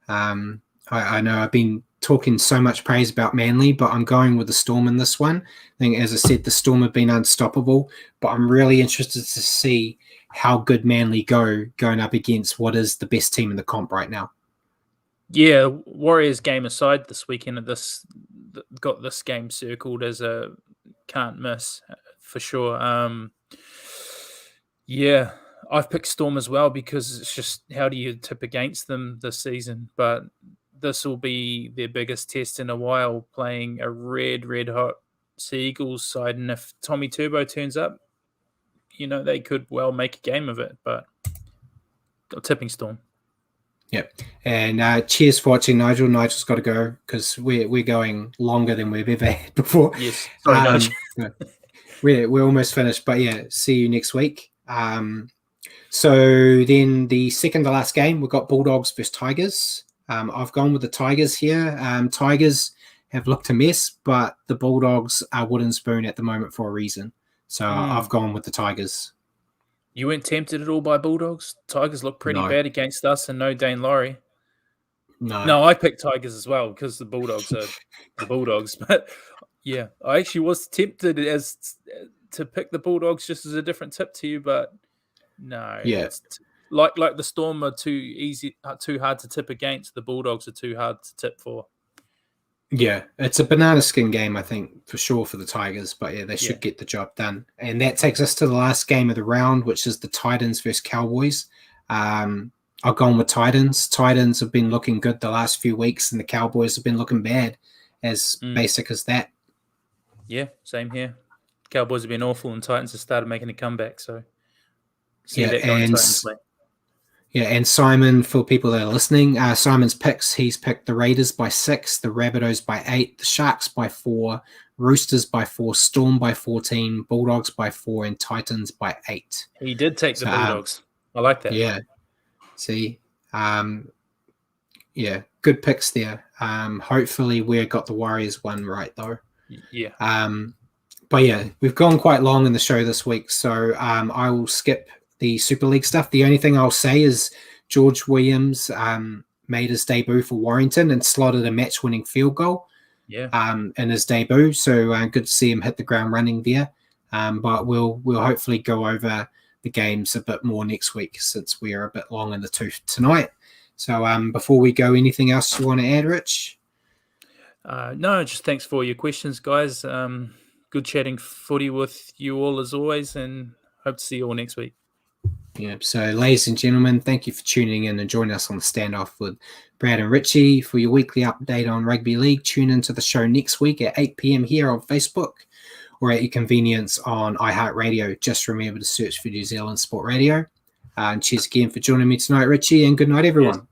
Speaker 1: I know I've been talking so much praise about Manly, but I'm going with the Storm in this one. I think, as I said, the Storm have been unstoppable, but I'm really interested to see how good Manly going up against what is the best team in the comp right now. Yeah,
Speaker 2: Warriors game aside this weekend, got this game circled as a can't miss for sure. I've picked Storm as well because it's just how do you tip against them this season, but this will be their biggest test in a while, playing a red hot Sea Eagles side. And if Tommy Turbo turns up, they could well make a game of it, but tipping Storm.
Speaker 1: Yep. And cheers for watching, Nigel. Nigel's got to go because we're going longer than we've ever had before.
Speaker 2: Yes. Sorry, Nigel.
Speaker 1: We're almost finished, but yeah, see you next week. So then the second to last game, we've got Bulldogs versus Tigers. I've gone with the Tigers here. Tigers have looked a mess, but the Bulldogs are wooden spoon at the moment for a reason. So I've gone with the Tigers.
Speaker 2: You weren't tempted at all by Bulldogs? Tigers look pretty bad against us, and no Dane Laurie. No, I picked Tigers as well because the Bulldogs are the Bulldogs. But yeah, I actually was tempted to pick the Bulldogs just as a different tip to you, but no.
Speaker 1: Yeah.
Speaker 2: Like the Storm are too hard to tip against. The Bulldogs are too hard to tip for.
Speaker 1: Yeah, it's a banana skin game, I think, for sure for the Tigers. But yeah, they should get the job done. And that takes us to the last game of the round, which is the Titans versus Cowboys. I've gone with Titans. Titans have been looking good the last few weeks, and the Cowboys have been looking bad. As basic as that.
Speaker 2: Yeah, same here. Cowboys have been awful, and Titans have started making a comeback. So see that going Titans way.
Speaker 1: Yeah, and Simon, for people that are listening, Simon's picks, he's picked the Raiders by 6, the Rabbitohs by 8, the Sharks by 4, Roosters by 4, Storm by 14, Bulldogs by 4, and Titans by 8.
Speaker 2: He did take the Bulldogs. I like that.
Speaker 1: Yeah. See, yeah, good picks there. Hopefully we got the Warriors one right, though.
Speaker 2: Yeah.
Speaker 1: But yeah, we've gone quite long in the show this week, so I will skip the Super League stuff. The only thing I'll say is George Williams made his debut for Warrington and slotted a match-winning field goal in his debut. So good to see him hit the ground running there. But we'll hopefully go over the games a bit more next week since we are a bit long in the tooth tonight. So before we go, anything else you want to add, Rich?
Speaker 2: No, just thanks for your questions, guys. Good chatting footy with you all as always, and hope to see you all next week.
Speaker 1: Yeah, so ladies and gentlemen, thank you for tuning in and joining us on the Standoff with Brad and Richie. For your weekly update on rugby league, tune into the show next week at 8 p.m. here on Facebook or at your convenience on iHeartRadio. Just remember to search for New Zealand Sport Radio. And cheers again for joining me tonight, Richie, and good night, everyone.
Speaker 2: Cheers.